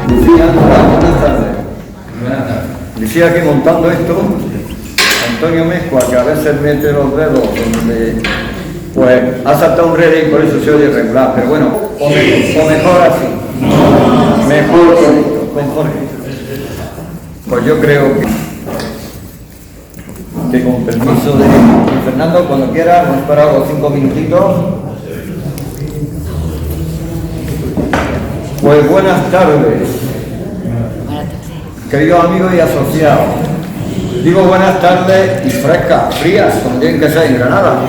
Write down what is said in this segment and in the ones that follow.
Lucía, buenas tardes. Buenas tardes. Lucía, aquí montando esto, Antonio Mezcua, que a veces mete los dedos donde pues ha saltado un relé y por eso se oye regular, pero bueno, o mejor así. Mejor con Jorge. Pues yo creo que con permiso de Fernando, cuando quiera, hemos parado 5 minutitos. Pues buenas tardes, queridos amigos y asociados. Digo buenas tardes y frescas, frías, como tienen que ser en Granada.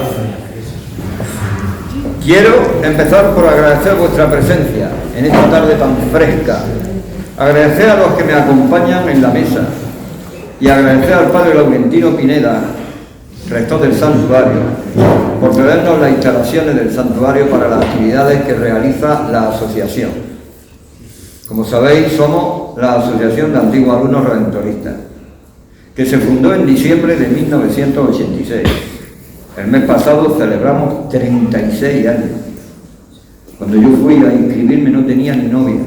Quiero empezar por agradecer vuestra presencia en esta tarde tan fresca. Agradecer a los que me acompañan en la mesa y agradecer al padre Laurentino Pineda, rector del santuario, por cedernos las instalaciones del santuario para las actividades que realiza la asociación. Como sabéis, somos la Asociación de Antiguos Alumnos Redentoristas, que se fundó en diciembre de 1986. El mes pasado celebramos 36 años. Cuando yo fui a inscribirme no tenía ni novia.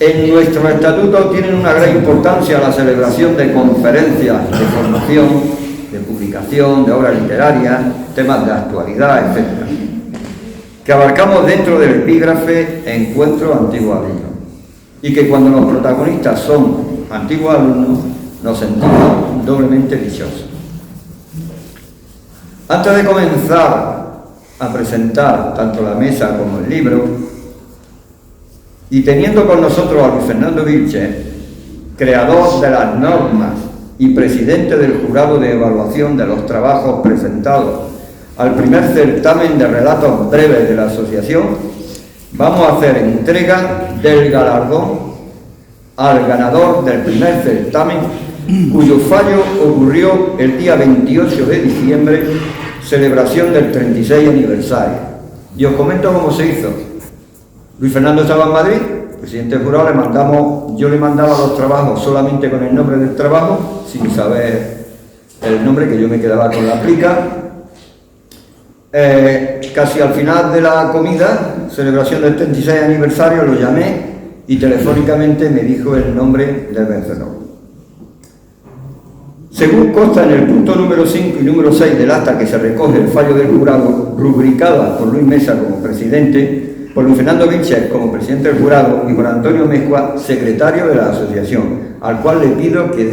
En nuestro estatuto tienen una gran importancia la celebración de conferencias de formación, de publicación, de obras literarias, temas de actualidad, etc., que abarcamos dentro del epígrafe Encuentro Antiguos Alumnos, y que cuando los protagonistas son antiguos alumnos nos sentimos doblemente dichosos. Antes de comenzar a presentar tanto la mesa como el libro, y teniendo con nosotros a Luis Fernando Vilches, creador de las normas y presidente del jurado de evaluación de los trabajos presentados al primer certamen de relatos breves de la asociación, vamos a hacer entrega del galardón al ganador del primer certamen, cuyo fallo ocurrió el día 28 de diciembre, celebración del 36 aniversario. Y os comento cómo se hizo. Luis Fernando estaba en Madrid, presidente del jurado, yo le mandaba los trabajos solamente con el nombre del trabajo, sin saber el nombre, que yo me quedaba con la plica. Casi al final de la comida, celebración del 36 aniversario, lo llamé y telefónicamente me dijo el nombre del vencedor. Según consta en el punto número 5 y número 6 del acta que se recoge el fallo del jurado, rubricada por Luis Mesa como presidente, por Luis Fernando Vilches como presidente del jurado y por Antonio Mezcua, secretario de la asociación, al cual le pido que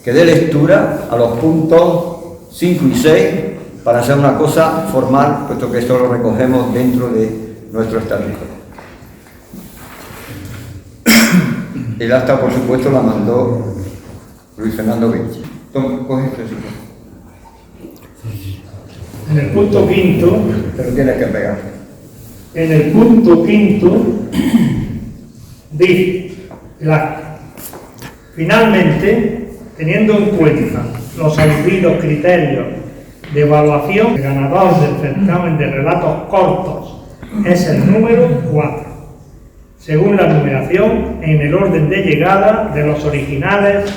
dé lectura a los puntos 5 y 6 para hacer una cosa formal, puesto que esto lo recogemos dentro de nuestro estatuto. El acta, por supuesto, la mandó Luis Fernando Vilches. Coge esto, sí. En el punto quinto, Pero tienes que pegar. En el punto quinto dice el acta. Finalmente, teniendo en cuenta los aludidos criterios de evaluación, el ganador del certamen de relatos cortos es el número 4, según la numeración en el orden de llegada de los originales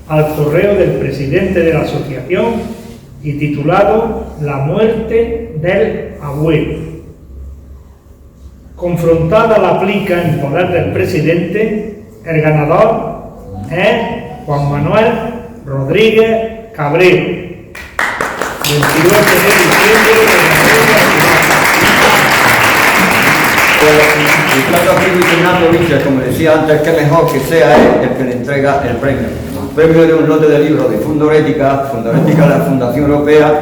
al correo del presidente de la asociación y titulado La muerte del abuelo. Confrontada la plica en poder del presidente, el ganador es Juan Manuel Rodríguez Cabrero, 22 de diciembre El plato aquí Luis Fernando Vilches, como decía antes, que mejor que sea él el que le entrega el premio. El premio de un lote de libros de Fundorética de la Fundación Europea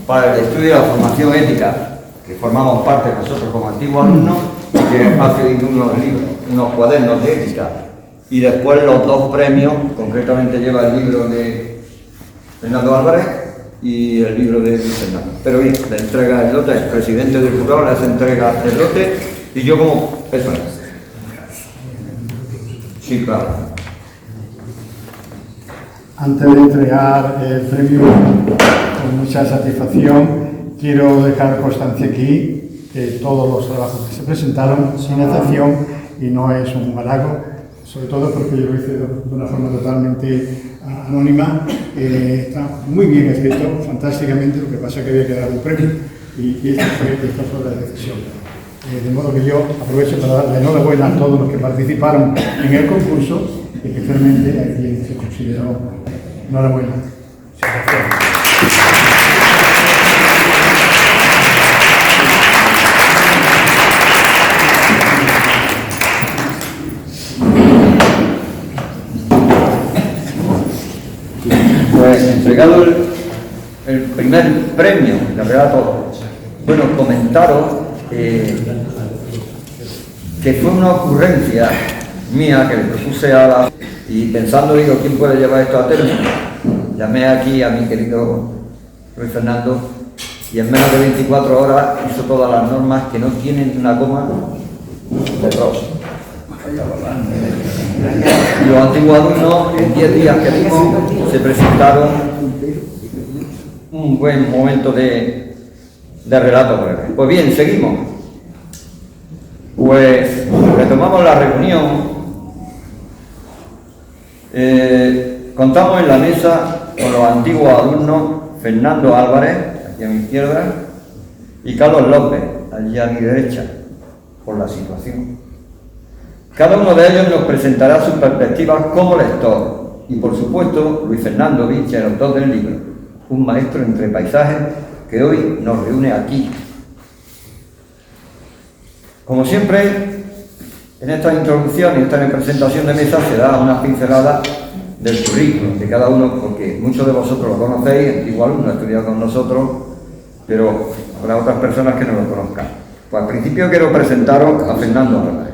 para el estudio de la formación ética, que formamos parte nosotros como antiguos alumnos, y que ha cedido unos libros, unos cuadernos de ética. Y después los dos premios, concretamente lleva el libro de Fernando Álvarez y el libro de Luis Fernando. Pero bien, le entrega el lote, el presidente del jurado le hace entrega el lote y yo como eso es. Sí, claro. Antes de entregar el premio, con mucha satisfacción, quiero dejar constancia aquí que todos los trabajos que se presentaron, sin excepción, y no es un halago, sobre todo porque yo lo hice de una forma totalmente anónima, está muy bien escrito, fantásticamente, lo que pasa es que había que dar un premio, y esta fue la decisión. De modo que yo aprovecho para darle enhorabuena a todos los que participaron en el concurso y especialmente a quien se consideró enhorabuena. Pues entregado el primer premio de relato, bueno, comentaros que fue una ocurrencia mía que le propuse y pensando, digo, ¿quién puede llevar esto a término? Llamé aquí a mi querido Luis Fernando y en menos de 24 horas hizo todas las normas que no tienen una coma de error. Los antiguos alumnos, en 10 días que dimos, se presentaron un buen momento de relato breve. Pues bien, seguimos. Pues retomamos la reunión. Contamos en la mesa con los antiguos alumnos Fernando Álvarez, aquí a mi izquierda, y Carlos López, allí a mi derecha, por la situación. Cada uno de ellos nos presentará sus perspectivas como lector y, por supuesto, Luis Fernando Vilche, el autor del libro, un maestro entre paisajes que hoy nos reúne aquí. Como siempre, en esta introducción y esta presentación de mesa se da una pincelada del currículum de cada uno, porque muchos de vosotros lo conocéis, antiguo alumno ha estudiado con nosotros, pero habrá otras personas que no lo conozcan. Pues al principio quiero presentaros a Fernando Álvarez.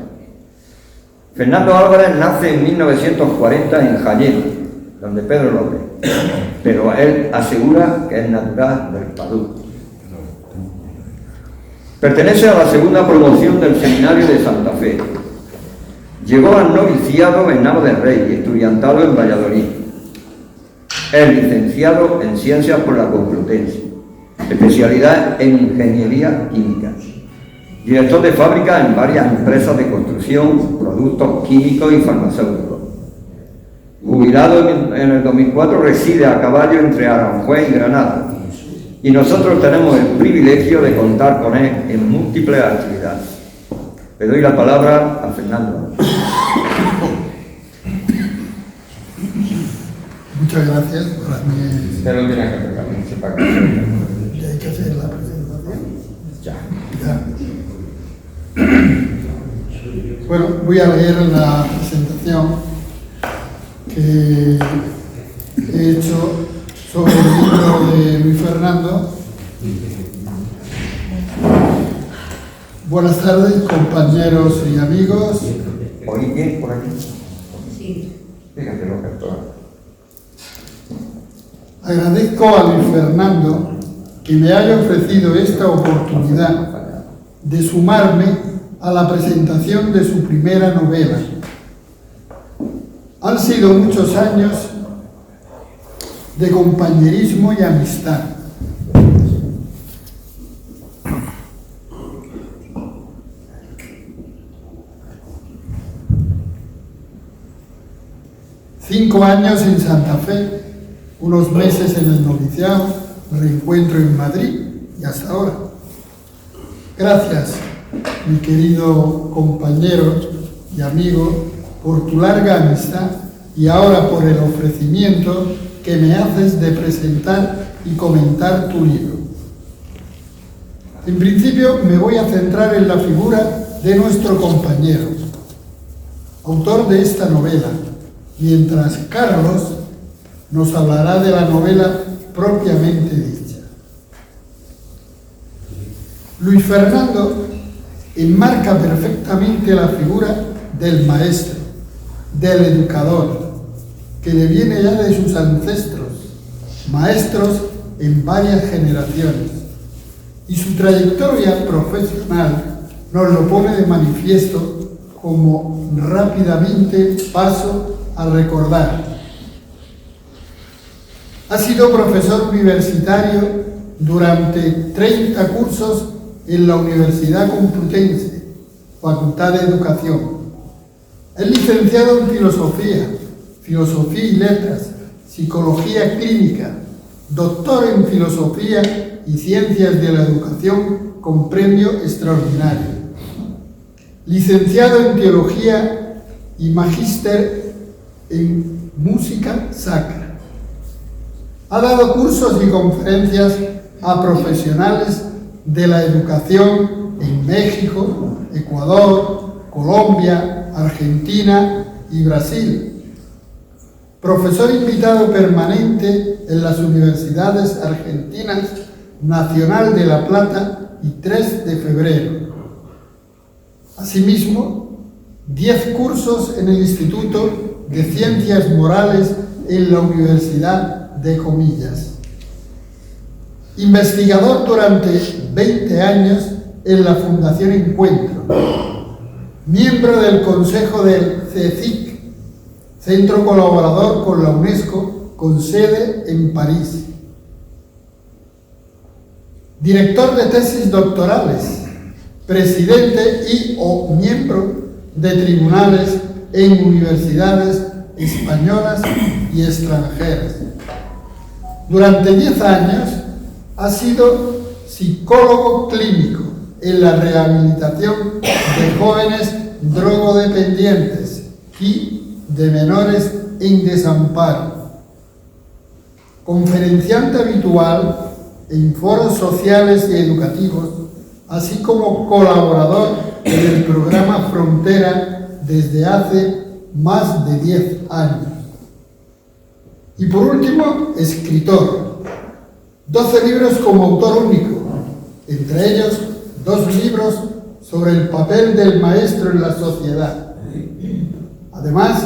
Fernando Álvarez nace en 1940 en Jaén, donde Pedro López, pero él asegura que es natural del Padú. Pertenece a la segunda promoción del Seminario de Santa Fe. Llegó al noviciado en Nava del Rey y estudiantado en Valladolid. Es licenciado en Ciencias por la Complutense, especialidad en Ingeniería Química. Director de fábrica en varias empresas de construcción, productos químicos y farmacéuticos. Jubilado en el 2004, reside a caballo entre Aranjuez y Granada. Y nosotros tenemos el privilegio de contar con él en múltiples actividades. Le doy la palabra a Fernando. Muchas gracias. Para mí Usted lo tiene que preparar, no sepa qué. y hay que hacer la presentación. Ya. Bueno, voy a leer la presentación que he hecho sobre el libro de Luis Fernando. Buenas tardes, compañeros y amigos. ¿Oí bien por aquí? Sí. Fíjate lo que estoy. Agradezco a Luis Fernando que me haya ofrecido esta oportunidad de sumarme a la presentación de su primera novela. Han sido muchos años de compañerismo y amistad. Cinco años en Santa Fe, unos meses en el noviciado, reencuentro en Madrid y hasta ahora. Gracias, mi querido compañero y amigo, por tu larga amistad y ahora por el ofrecimiento que me haces de presentar y comentar tu libro. En principio me voy a centrar en la figura de nuestro compañero, autor de esta novela, mientras Carlos nos hablará de la novela propiamente dicha. Luis Fernando enmarca perfectamente la figura del maestro, del educador, que le viene ya de sus ancestros, maestros en varias generaciones, y su trayectoria profesional nos lo pone de manifiesto como rápidamente paso a recordar. Ha sido profesor universitario durante 30 cursos en la Universidad Complutense, Facultad de Educación. Es licenciado en Filosofía y Letras, Psicología Clínica, doctor en Filosofía y Ciencias de la Educación con premio extraordinario. licenciado en Teología y magíster en Música Sacra. Ha dado cursos y conferencias a profesionales de la educación en México, Ecuador, Colombia, Argentina y Brasil. Profesor invitado permanente en las universidades argentinas Nacional de La Plata y 3 de Febrero. Asimismo, 10 cursos en el Instituto de Ciencias Morales en la Universidad de Comillas. Investigador durante 20 años en la Fundación Encuentro. Miembro del Consejo del CECIC, centro colaborador con la UNESCO, con sede en París. Director de tesis doctorales, presidente y o miembro de tribunales en universidades españolas y extranjeras. Durante 10 años ha sido psicólogo clínico en la rehabilitación de jóvenes drogodependientes y de menores en desamparo. Conferenciante habitual en foros sociales y educativos, así como colaborador en el programa Frontera desde hace más de 10 años. Y por último, escritor. 12 libros como autor único, entre ellos 2 libros sobre el papel del maestro en la sociedad. Además,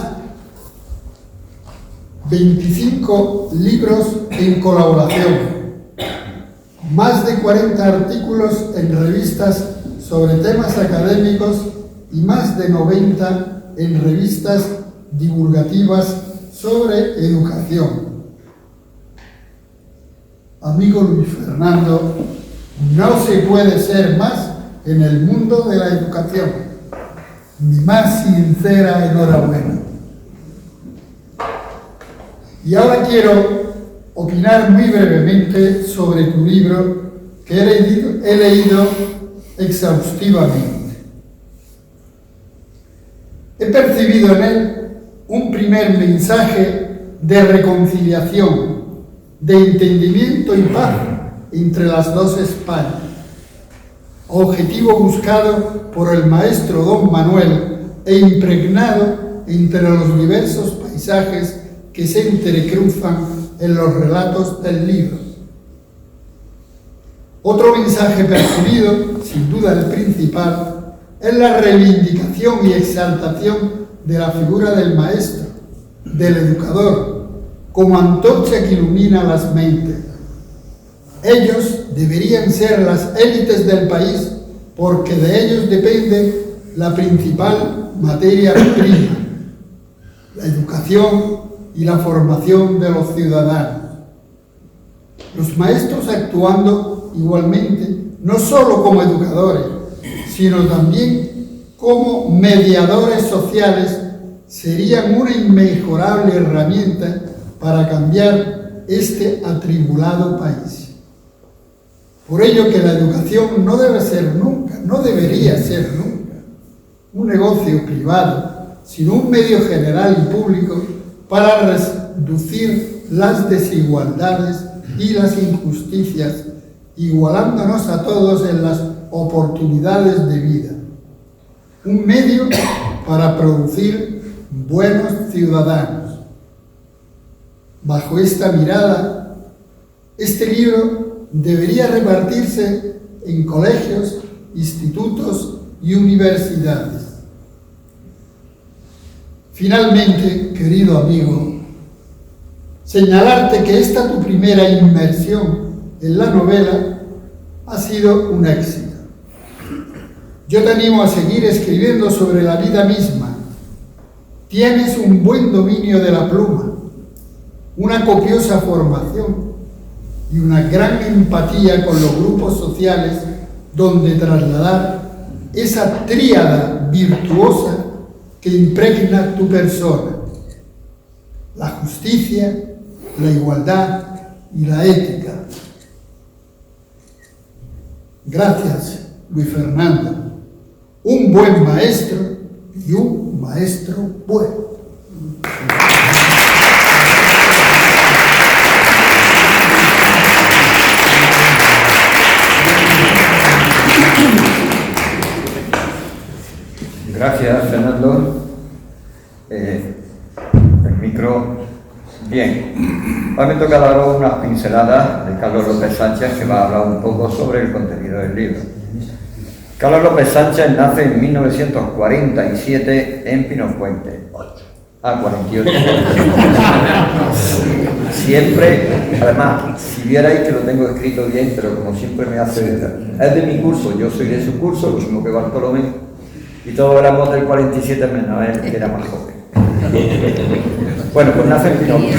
25 libros en colaboración, más de 40 artículos en revistas sobre temas académicos y más de 90 en revistas divulgativas sobre educación. Amigo Luis Fernando, no se puede ser más en el mundo de la educación. Mi más sincera enhorabuena. Y ahora quiero opinar muy brevemente sobre tu libro que he leído exhaustivamente. He percibido en él un primer mensaje de reconciliación, de entendimiento y paz entre las dos Españas, objetivo buscado por el maestro don Manuel e impregnado entre los diversos paisajes que se entrecruzan en los relatos del libro. Otro mensaje percibido, sin duda el principal, es la reivindicación y exaltación de la figura del maestro, del educador, como antorcha que ilumina las mentes. Ellos deberían ser las élites del país porque de ellos depende la principal materia prima, la educación y la formación de los ciudadanos. Los maestros actuando igualmente, no solo como educadores, sino también como mediadores sociales, serían una inmejorable herramienta para cambiar este atribulado país. Por ello que la educación no debe ser nunca, no debería ser nunca, un negocio privado, sino un medio general y público para reducir las desigualdades y las injusticias, igualándonos a todos en las oportunidades de vida. Un medio para producir buenos ciudadanos. Bajo esta mirada, este libro debería repartirse en colegios, institutos y universidades. Finalmente, querido amigo, señalarte que esta tu primera inmersión en la novela ha sido un éxito. Yo te animo a seguir escribiendo sobre la vida misma. Tienes un buen dominio de la pluma, una copiosa formación y una gran empatía con los grupos sociales donde trasladar esa tríada virtuosa que impregna tu persona: la justicia, la igualdad y la ética. Gracias, Luis Fernando. un buen maestro y un maestro bueno. Gracias, Fernando. El micro. Bien. Hoy me toca daros unas pinceladas de Carlos López Sánchez, que va a hablar un poco sobre el contenido del libro. Carlos López Sánchez nace en 1947 en Pinopuente. 48. Siempre, además, si vierais que lo tengo escrito bien, pero como siempre me hace... Es de mi curso, yo soy de su curso, lo mismo que Bartolomé, y todos éramos del 47 menos él, que era más joven. Bueno, pues nace en Pinopuente.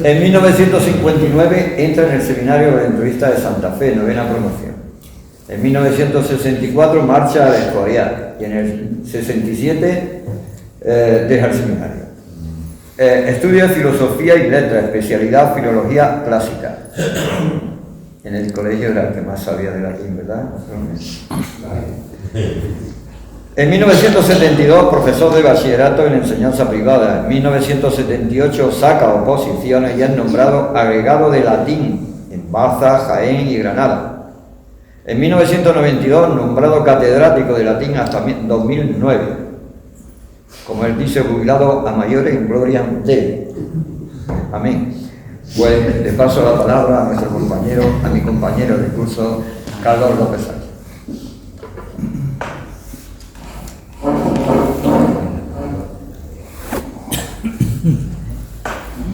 En 1959 entra en el Seminario Redentorista de Santa Fe, novena promoción. En 1964 marcha al Escorial y en el 67 deja el seminario. Estudia Filosofía y Letras, especialidad Filología Clásica. En el colegio era el que más sabía de latín, ¿verdad? En 1972, profesor de bachillerato en enseñanza privada. En 1978 saca oposiciones y es nombrado agregado de latín en Baza, Jaén y Granada. En 1992, nombrado catedrático de latín hasta 2009. Como él dice, jubilado a mayores en gloria de. Amén. Pues le paso la palabra a nuestro compañero, a mi compañero de curso, Carlos López Sánchez.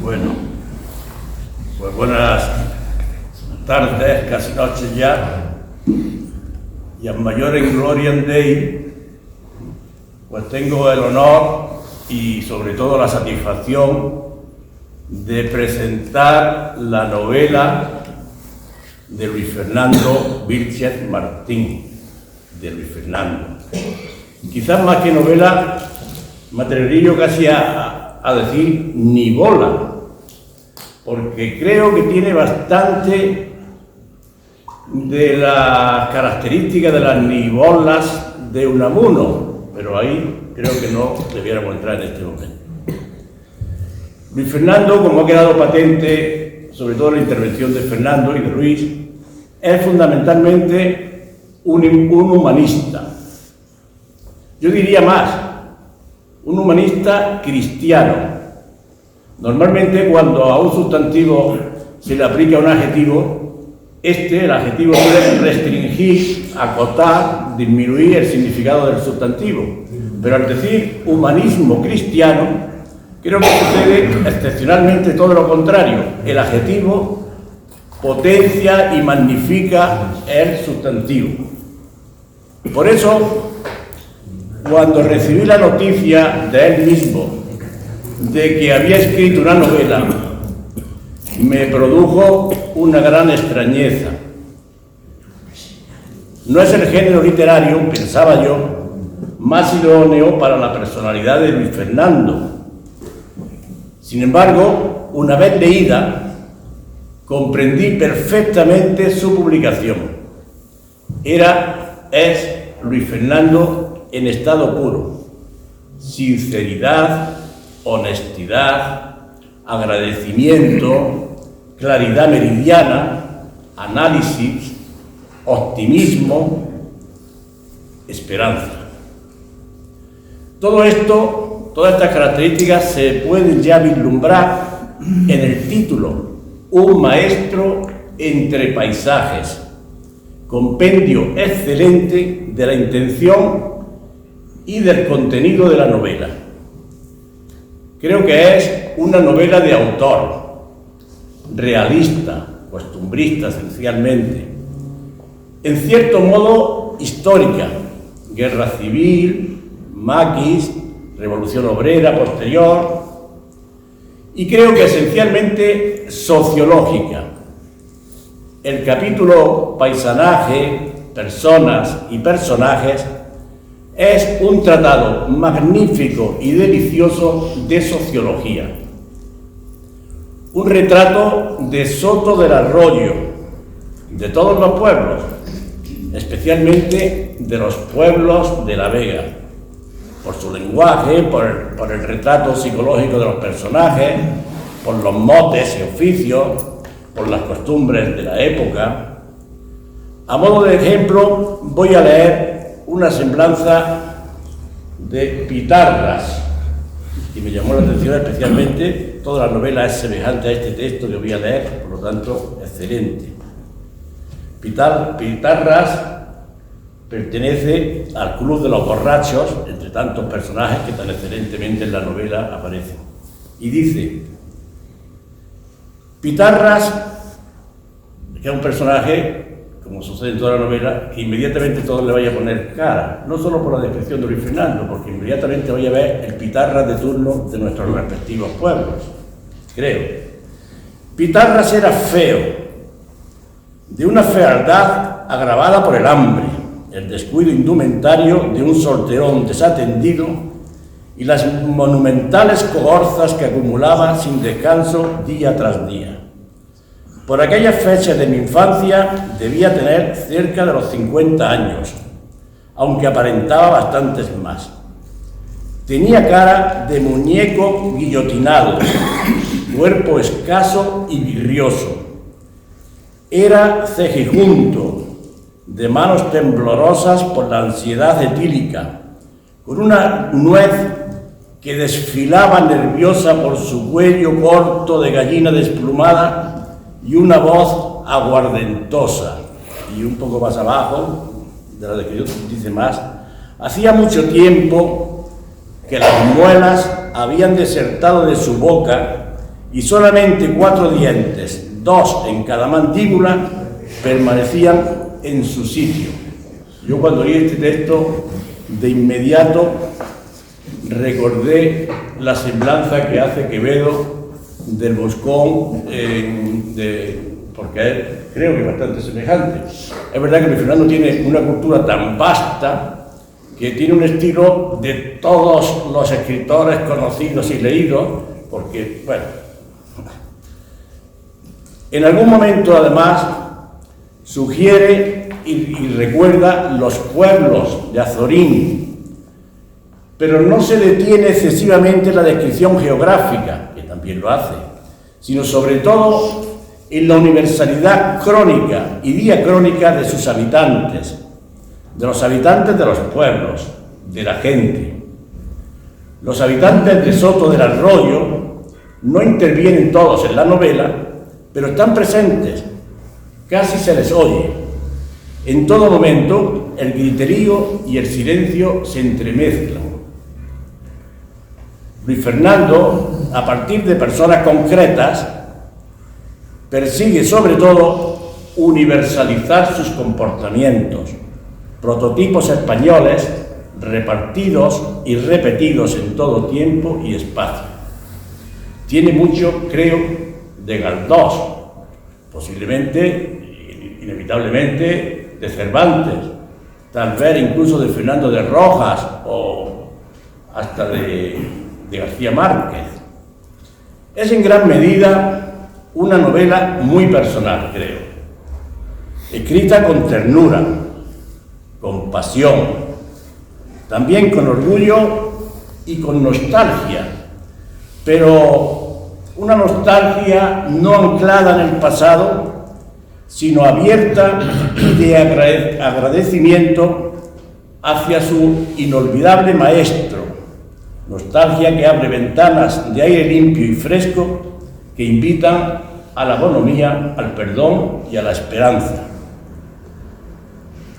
Bueno, pues buenas tardes, casi noches ya, y a mayores gloria Dei, pues tengo el honor y sobre todo la satisfacción de presentar la novela de Luis Fernando Vilchez Martín, de Luis Fernando. Quizás más que novela, me atrevería yo casi a decir ni bola, porque creo que tiene bastante de las características de las nibolas de Unamuno, pero ahí creo que no debiéramos entrar en este momento. Luis Fernando, como ha quedado patente, sobre todo en la intervención de Fernando y de Luis, es fundamentalmente un humanista. Yo diría más, un humanista cristiano. Normalmente cuando a un sustantivo se le aplica un adjetivo, el adjetivo puede restringir, acotar, disminuir el significado del sustantivo. Pero al decir humanismo cristiano, creo que sucede excepcionalmente todo lo contrario. El adjetivo potencia y magnifica el sustantivo. Por eso, cuando recibí la noticia de él mismo de que había escrito una novela, me produjo una gran extrañeza. No es el género literario, pensaba yo, más idóneo para la personalidad de Luis Fernando. Sin embargo, una vez leída, comprendí perfectamente su publicación. Es Luis Fernando en estado puro. Sinceridad, honestidad, agradecimiento, claridad meridiana, análisis, optimismo, esperanza. Todo esto, todas estas características se pueden ya vislumbrar en el título, Un maestro entre paisajes, compendio excelente de la intención y del contenido de la novela. Creo que es una novela de autor, realista, costumbrista esencialmente, en cierto modo histórica, guerra civil, maquis, revolución obrera posterior, y creo que esencialmente sociológica. El capítulo paisanaje, personas y personajes es un tratado magnífico y delicioso de sociología. Un retrato de Soto del Arroyo, de todos los pueblos, especialmente de los pueblos de la Vega, por su lenguaje, por el retrato psicológico de los personajes, por los motes y oficios, por las costumbres de la época. A modo de ejemplo, voy a leer una semblanza de Pitarras, y me llamó la atención especialmente. Toda la novela es semejante a este texto que voy a leer, por lo tanto, excelente. Pitarras pertenece al club de los borrachos, entre tantos personajes que tan excelentemente en la novela aparecen. Y dice: Pitarras, que es un personaje, como sucede en toda la novela, que inmediatamente todos le vaya a poner cara, no solo por la descripción de Luis Fernando, porque inmediatamente vaya a ver el Pitarras de turno de nuestros respectivos pueblos, creo. Pitarras era feo, de una fealdad agravada por el hambre, el descuido indumentario de un solterón desatendido y las monumentales cogorzas que acumulaba sin descanso día tras día. Por aquellas fechas de mi infancia debía tener cerca de los 50 años, aunque aparentaba bastantes más. Tenía cara de muñeco guillotinado, cuerpo escaso y vidrioso. Era cejijunto, de manos temblorosas por la ansiedad etílica, con una nuez que desfilaba nerviosa por su cuello corto de gallina desplumada y una voz aguardentosa. Y un poco más abajo, de la descripción dice más: hacía mucho tiempo que las muelas habían desertado de su boca y solamente 4 dientes, 2 en cada mandíbula, permanecían en su sitio. Yo cuando leí este texto, de inmediato recordé la semblanza que hace Quevedo del Moscón, porque él creo que es bastante semejante. Es verdad que Luis Fernando tiene una cultura tan vasta que tiene un estilo de todos los escritores conocidos y leídos, porque, bueno, en algún momento además sugiere y recuerda los pueblos de Azorín, pero no se detiene excesivamente en la descripción geográfica, que también lo hace, sino sobre todo en la universalidad crónica y diacrónica de sus habitantes, de los habitantes de los pueblos, de la gente. Los habitantes de Soto del Arroyo no intervienen todos en la novela, pero están presentes, casi se les oye. En todo momento, el griterío y el silencio se entremezclan. Luis Fernando, a partir de personas concretas, persigue sobre todo universalizar sus comportamientos, prototipos españoles repartidos y repetidos en todo tiempo y espacio. Tiene mucho, creo, de Galdós, posiblemente, inevitablemente, de Cervantes, tal vez incluso de Fernando de Rojas o hasta de García Márquez. Es en gran medida una novela muy personal, creo, escrita con ternura, con pasión, también con orgullo y con nostalgia, pero una nostalgia no anclada en el pasado, sino abierta de agradecimiento hacia su inolvidable maestro, nostalgia que abre ventanas de aire limpio y fresco que invitan a la bonomía, al perdón y a la esperanza.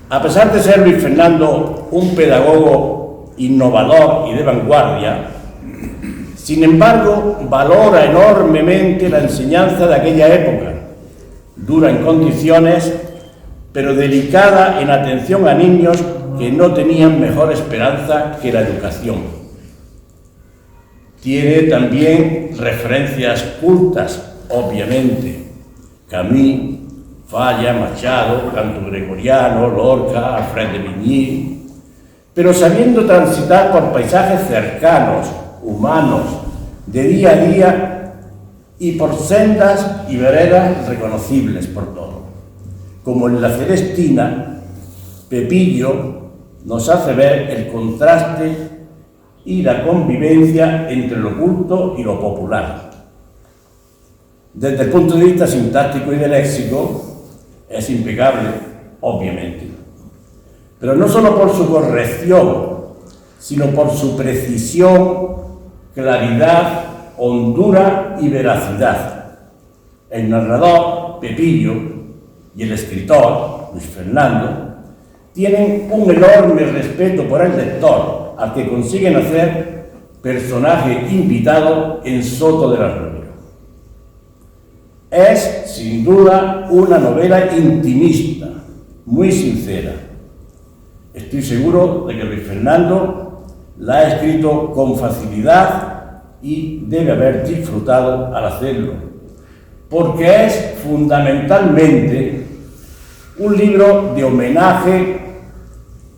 A pesar de ser Luis Fernando un pedagogo innovador y de vanguardia, sin embargo, valora enormemente la enseñanza de aquella época, dura en condiciones, pero delicada en atención a niños que no tenían mejor esperanza que la educación. Tiene también referencias cultas, obviamente: Camus, Falla, Machado, Canto Gregoriano, Lorca, Alfred de Vigny, pero sabiendo transitar por paisajes cercanos, humanos, de día a día, y por sendas y veredas reconocibles por todo, como en La Celestina, Pepillo nos hace ver el contraste y la convivencia entre lo culto y lo popular. Desde el punto de vista sintáctico y de léxico, es impecable, obviamente. Pero no solo por su corrección, sino por su precisión, claridad, hondura y veracidad. El narrador, Pepillo, y el escritor, Luis Fernando, tienen un enorme respeto por el lector, al que consiguen hacer personaje invitado en Soto de la Romero. Es, sin duda, una novela intimista, muy sincera. Estoy seguro de que Luis Fernando la ha escrito con facilidad y debe haber disfrutado al hacerlo, porque es fundamentalmente un libro de homenaje,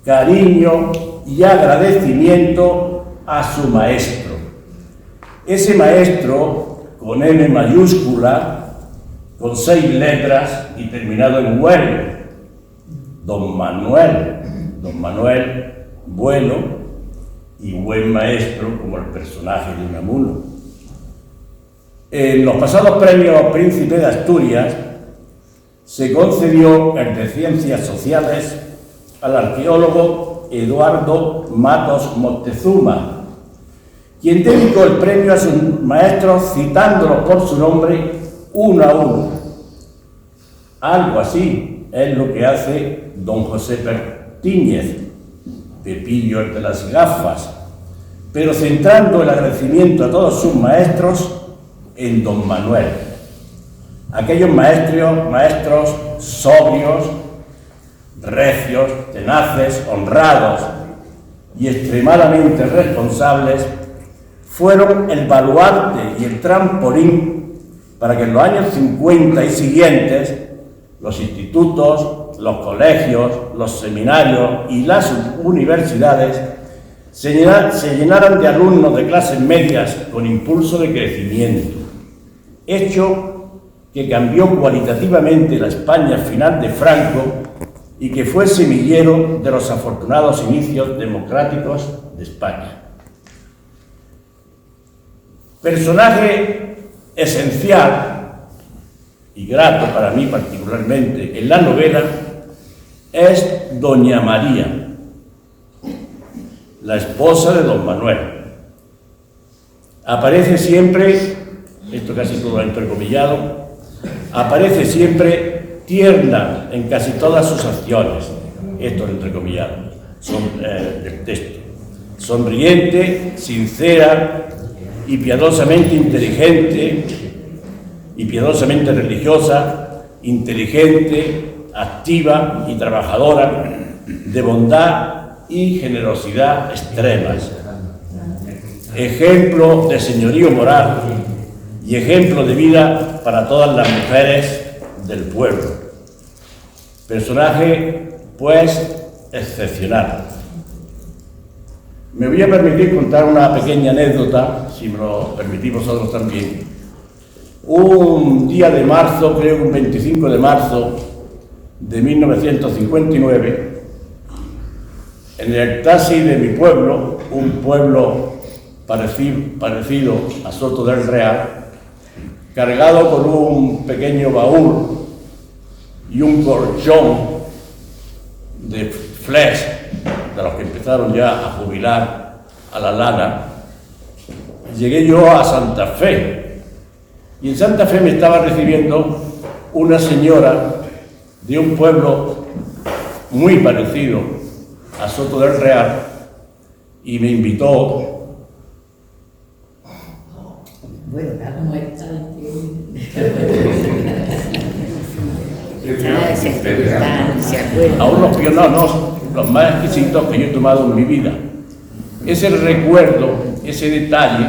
cariño y agradecimiento a su maestro. Ese maestro, con M mayúscula, con 6 letras y terminado en Huel, Don Manuel, bueno y buen maestro, como el personaje de Unamuno. En los pasados premios Príncipe de Asturias se concedió el de Ciencias Sociales al arqueólogo Eduardo Matos Moctezuma, quien dedicó el premio a sus maestros citándolos por su nombre uno a uno. Algo así es lo que hace don José Pertíñez, Pepillo el de las gafas, pero centrando el agradecimiento a todos sus maestros en don Manuel. Aquellos maestros sobrios, recios, tenaces, honrados y extremadamente responsables, fueron el baluarte y el trampolín para que en los años 50 y siguientes los institutos, los colegios, los seminarios y las universidades se llenaran de alumnos de clases medias con impulso de crecimiento, hecho que cambió cualitativamente la España final de Franco y que fue semillero de los afortunados inicios democráticos de España. Personaje esencial y grato para mí particularmente en la novela es doña María, la esposa de don Manuel. Aparece siempre, esto casi todo entrecomillado, aparece siempre tierna en casi todas sus acciones, esto entrecomillado, del texto, sonriente, sincera y piadosamente inteligente, y piadosamente religiosa, inteligente, activa y trabajadora, de bondad y generosidad extremas, ejemplo de señorío moral y ejemplo de vida para todas las mujeres del pueblo. Personaje, pues, excepcional. Me voy a permitir contar una pequeña anécdota, si me lo permitís vosotros también. Un día de marzo, creo que un 25 de marzo de 1959, en el taxi de mi pueblo, un pueblo parecido a Soto del Real, cargado con un pequeño baúl y un colchón de flex, de los que empezaron ya a jubilar a la lana, llegué yo a Santa Fe. Y en Santa Fe me estaba recibiendo una señora de un pueblo muy parecido a Soto del Real y me invitó. Bueno, ¿cómo está? A unos piononos, los más exquisitos que yo he tomado en mi vida. Ese recuerdo, ese detalle,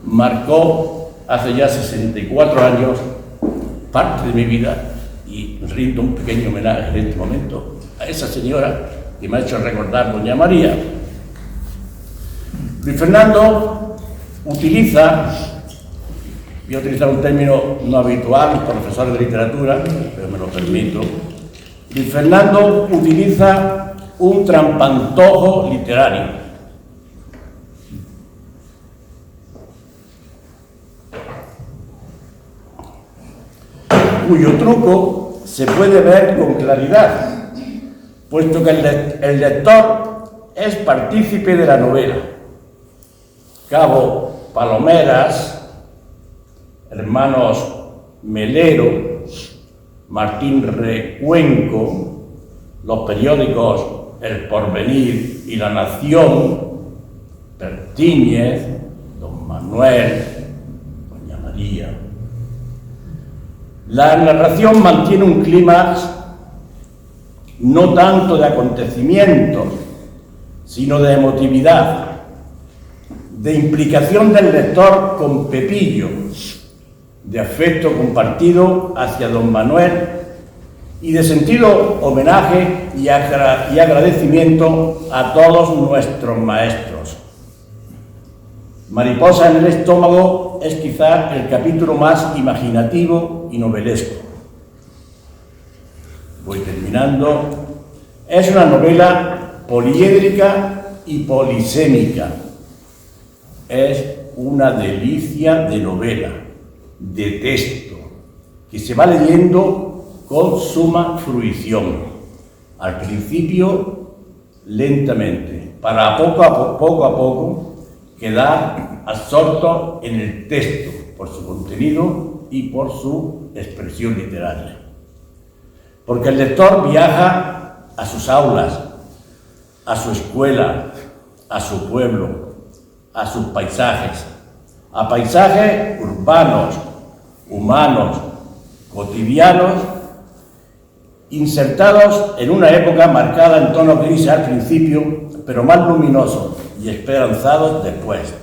marcó hace ya 64 años parte de mi vida y rindo un pequeño homenaje en este momento a esa señora que me ha hecho recordar doña María. Luis Fernando utiliza, voy a utilizar un término no habitual, profesor de literatura, pero me lo permito. Luis Fernando utiliza un trampantojo literario. Cuyo truco se puede ver con claridad, puesto que el lector es partícipe de la novela. Cabo Palomeras, hermanos Melero, Martín Recuenco, los periódicos El Porvenir y La Nación, Pertíñez, Don Manuel, Doña María. La narración mantiene un clímax no tanto de acontecimientos, sino de emotividad, de implicación del lector con Pepillo, de afecto compartido hacia don Manuel y de sentido homenaje y agradecimiento a todos nuestros maestros. Mariposa en el estómago es quizá el capítulo más imaginativo y novelesco. Voy terminando. Es una novela poliédrica y polisémica. Es una delicia de novela, de texto, que se va leyendo con suma fruición. Al principio, lentamente, para poco a poco quedar absorto en el texto, por su contenido y por su expresión literaria. Porque el lector viaja a sus aulas, a su escuela, a su pueblo, a sus paisajes, a paisajes urbanos, humanos, cotidianos, insertados en una época marcada en tonos grises al principio, pero más luminosos y esperanzados después.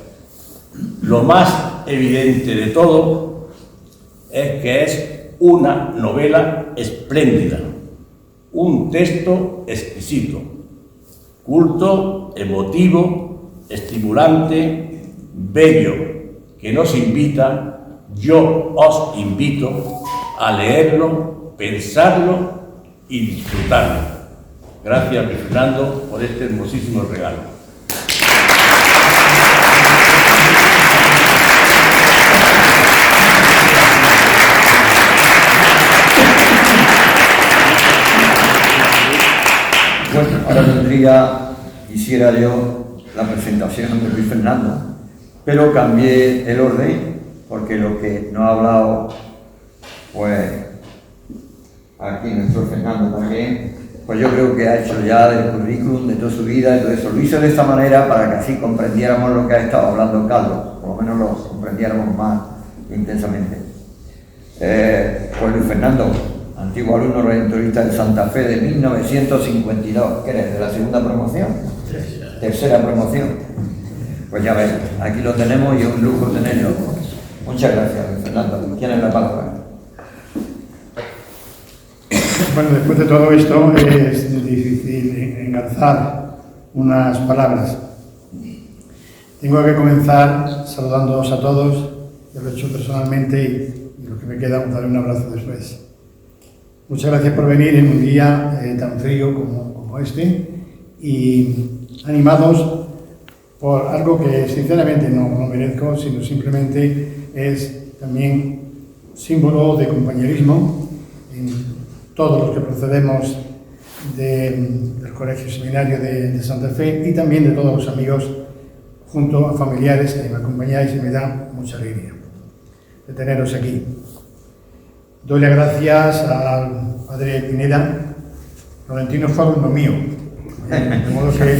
Lo más evidente de todo es que es una novela espléndida, un texto exquisito, culto, emotivo, estimulante, bello, que nos invita, yo os invito a leerlo, pensarlo y disfrutarlo. Gracias, Luis Fernando, por este hermosísimo regalo. Bueno, ahora quisiera yo la presentación de Luis Fernando, pero cambié el orden porque lo que no ha hablado, pues aquí nuestro Fernando también, pues yo creo que ha hecho ya del currículum de toda su vida y todo eso. Lo hice de esta manera para que así comprendiéramos lo que ha estado hablando Carlos, por lo menos lo comprendiéramos más intensamente. Pues Luis Fernando, antiguo alumno redentorista de Santa Fe de 1952, ¿qué eres? ¿De la segunda promoción? Tercera promoción. Pues ya ves, aquí lo tenemos y es un lujo tenerlo. Muchas gracias, Luis Fernando. ¿Tienes la palabra? Bueno, después de todo esto es difícil engarzar unas palabras. Tengo que comenzar saludándoos a todos, ya lo he hecho personalmente y lo que me queda es darle un abrazo después. Muchas gracias por venir en un día tan frío como este y animados por algo que sinceramente no merezco, sino simplemente es también símbolo de compañerismo en todos los que procedemos del Colegio Seminario de Santa Fe y también de todos los amigos junto a familiares que me acompañáis y me da mucha alegría de teneros aquí. Doy las gracias al padre Pineda. Florentino fue alumno mío, de modo que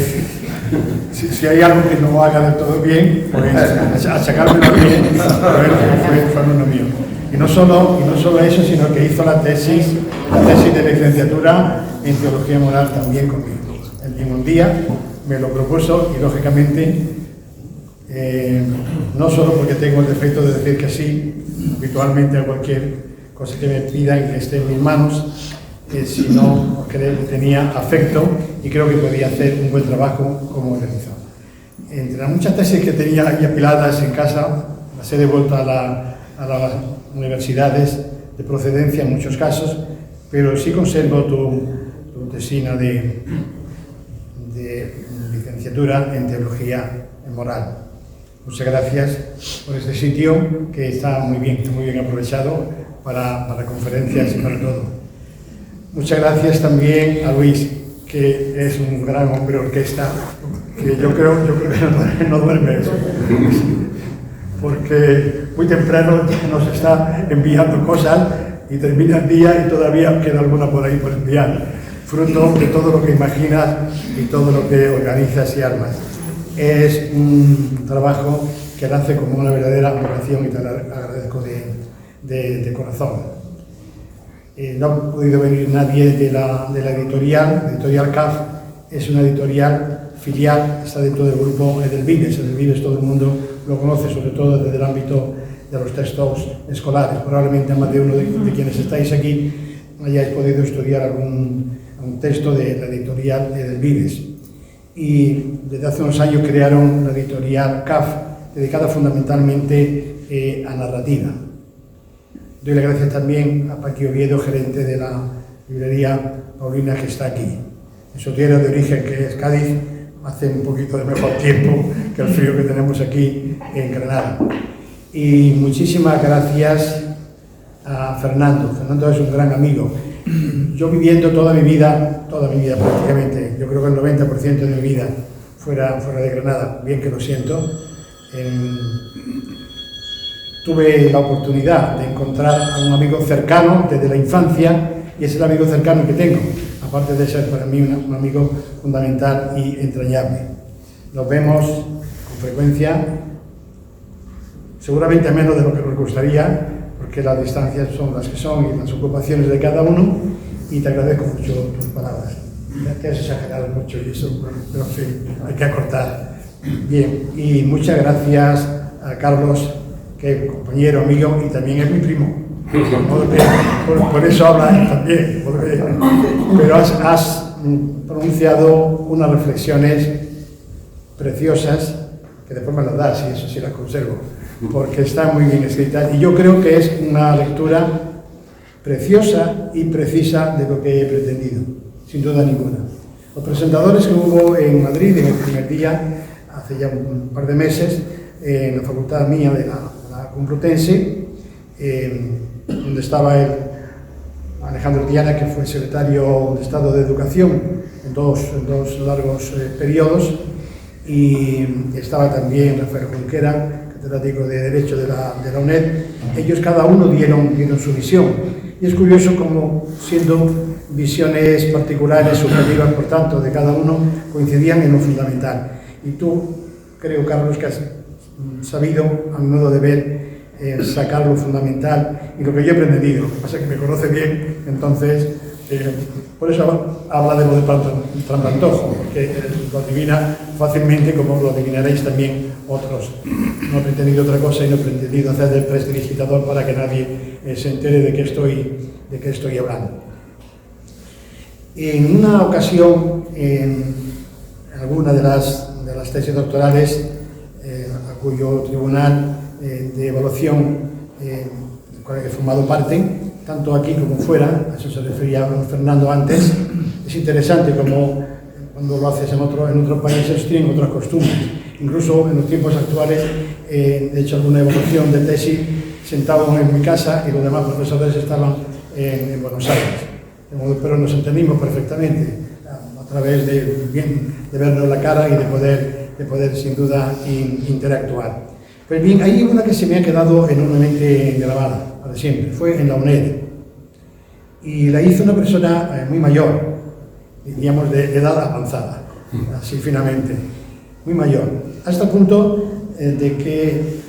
si hay algo que no haga del todo bien, pues achacármelo bien, pero fue alumno mío. Y no solo eso, sino que hizo la tesis de licenciatura en Teología Moral también conmigo. El mismo día me lo propuso y, lógicamente, no solo porque tengo el defecto de decir que sí habitualmente a cualquier cosa que me pidan y que esté en mis manos, sino porque tenía afecto y creo que podía hacer un buen trabajo como organizador. Entre las muchas tesis que tenía ahí apiladas en casa, las he devuelto a las universidades de procedencia en muchos casos, pero sí conservo tu tesina de licenciatura en Teología Moral. Muchas gracias por este sitio que está muy bien aprovechado para conferencias y para todo. Muchas gracias también a Luis, que es un gran hombre orquesta, que yo creo que no duerme, porque muy temprano nos está enviando cosas y termina el día y todavía queda alguna por ahí por enviar, fruto de todo lo que imaginas y todo lo que organizas y armas. Es un trabajo que nace como una verdadera vocación y te agradezco de corazón. No ha podido venir nadie de la editorial CAF, es una editorial filial, está dentro del grupo Edelvives. Edelvives todo el mundo lo conoce, sobre todo desde el ámbito de los textos escolares. Probablemente más de uno de quienes estáis aquí hayáis podido estudiar algún texto de la editorial Edelvives. Y desde hace unos años crearon la editorial CAF, dedicada fundamentalmente a narrativa. Doy las gracias también a Paqui Oviedo, gerente de la librería Paulina, que está aquí. En su tierra de origen, que es Cádiz, hace un poquito de mejor tiempo que el frío que tenemos aquí en Granada. Y muchísimas gracias a Fernando. Fernando es un gran amigo. Yo viviendo toda mi vida prácticamente, yo creo que el 90% de mi vida fuera de Granada, bien que lo siento, tuve la oportunidad de encontrar a un amigo cercano desde la infancia, y es el amigo cercano que tengo, aparte de ser para mí un amigo fundamental y entrañable. Nos vemos con frecuencia, seguramente menos de lo que nos gustaría, porque las distancias son las que son y las ocupaciones de cada uno, y te agradezco mucho tus palabras. Te has exagerado mucho y eso, pero en fin, hay que acortar. Bien, y muchas gracias a Carlos, que es compañero, amigo, y también es mi primo. Por eso habla él también, pero has pronunciado unas reflexiones preciosas, que después me las das, y eso sí las conservo, porque están muy bien escritas, y yo creo que es una lectura preciosa y precisa de lo que he pretendido, sin duda ninguna. Los presentadores que hubo en Madrid en el primer día, hace ya un par de meses, en la facultad mía de la Complutense, donde estaba Alejandro Diana, que fue secretario de Estado de Educación en dos largos periodos, y estaba también Rafael Junquera, catedrático de Derecho de la UNED. Ellos cada uno dieron su visión, y es curioso cómo, siendo visiones particulares, subjetivas, por tanto, de cada uno, coincidían en lo fundamental. Y tú, creo, Carlos, que has sabido, a mi modo de ver, sacar lo fundamental y lo que yo he pretendido. Lo que pasa es que me conoce bien, entonces, por eso habla de lo de trampantojo, porque lo adivina fácilmente, como lo adivinaréis también otros. No he pretendido otra cosa y no he pretendido hacer del prestidigitador para que nadie se entere de qué estoy hablando. En una ocasión, en alguna de las tesis doctorales, a cuyo tribunal de evaluación del cual he formado parte, tanto aquí como fuera, a eso se refería Fernando antes, es interesante como cuando lo haces en otros países tienen otras costumbres. Incluso en los tiempos actuales he hecho alguna evaluación de tesis sentado en mi casa y los demás profesores estaban en Buenos Aires. Pero nos entendimos perfectamente a través de vernos la cara y de poder sin duda interactuar. Pues bien, hay una que se me ha quedado enormemente grabada para siempre, fue en la UNED. Y la hizo una persona muy mayor, diríamos de edad avanzada, así finamente, muy mayor, hasta el punto de que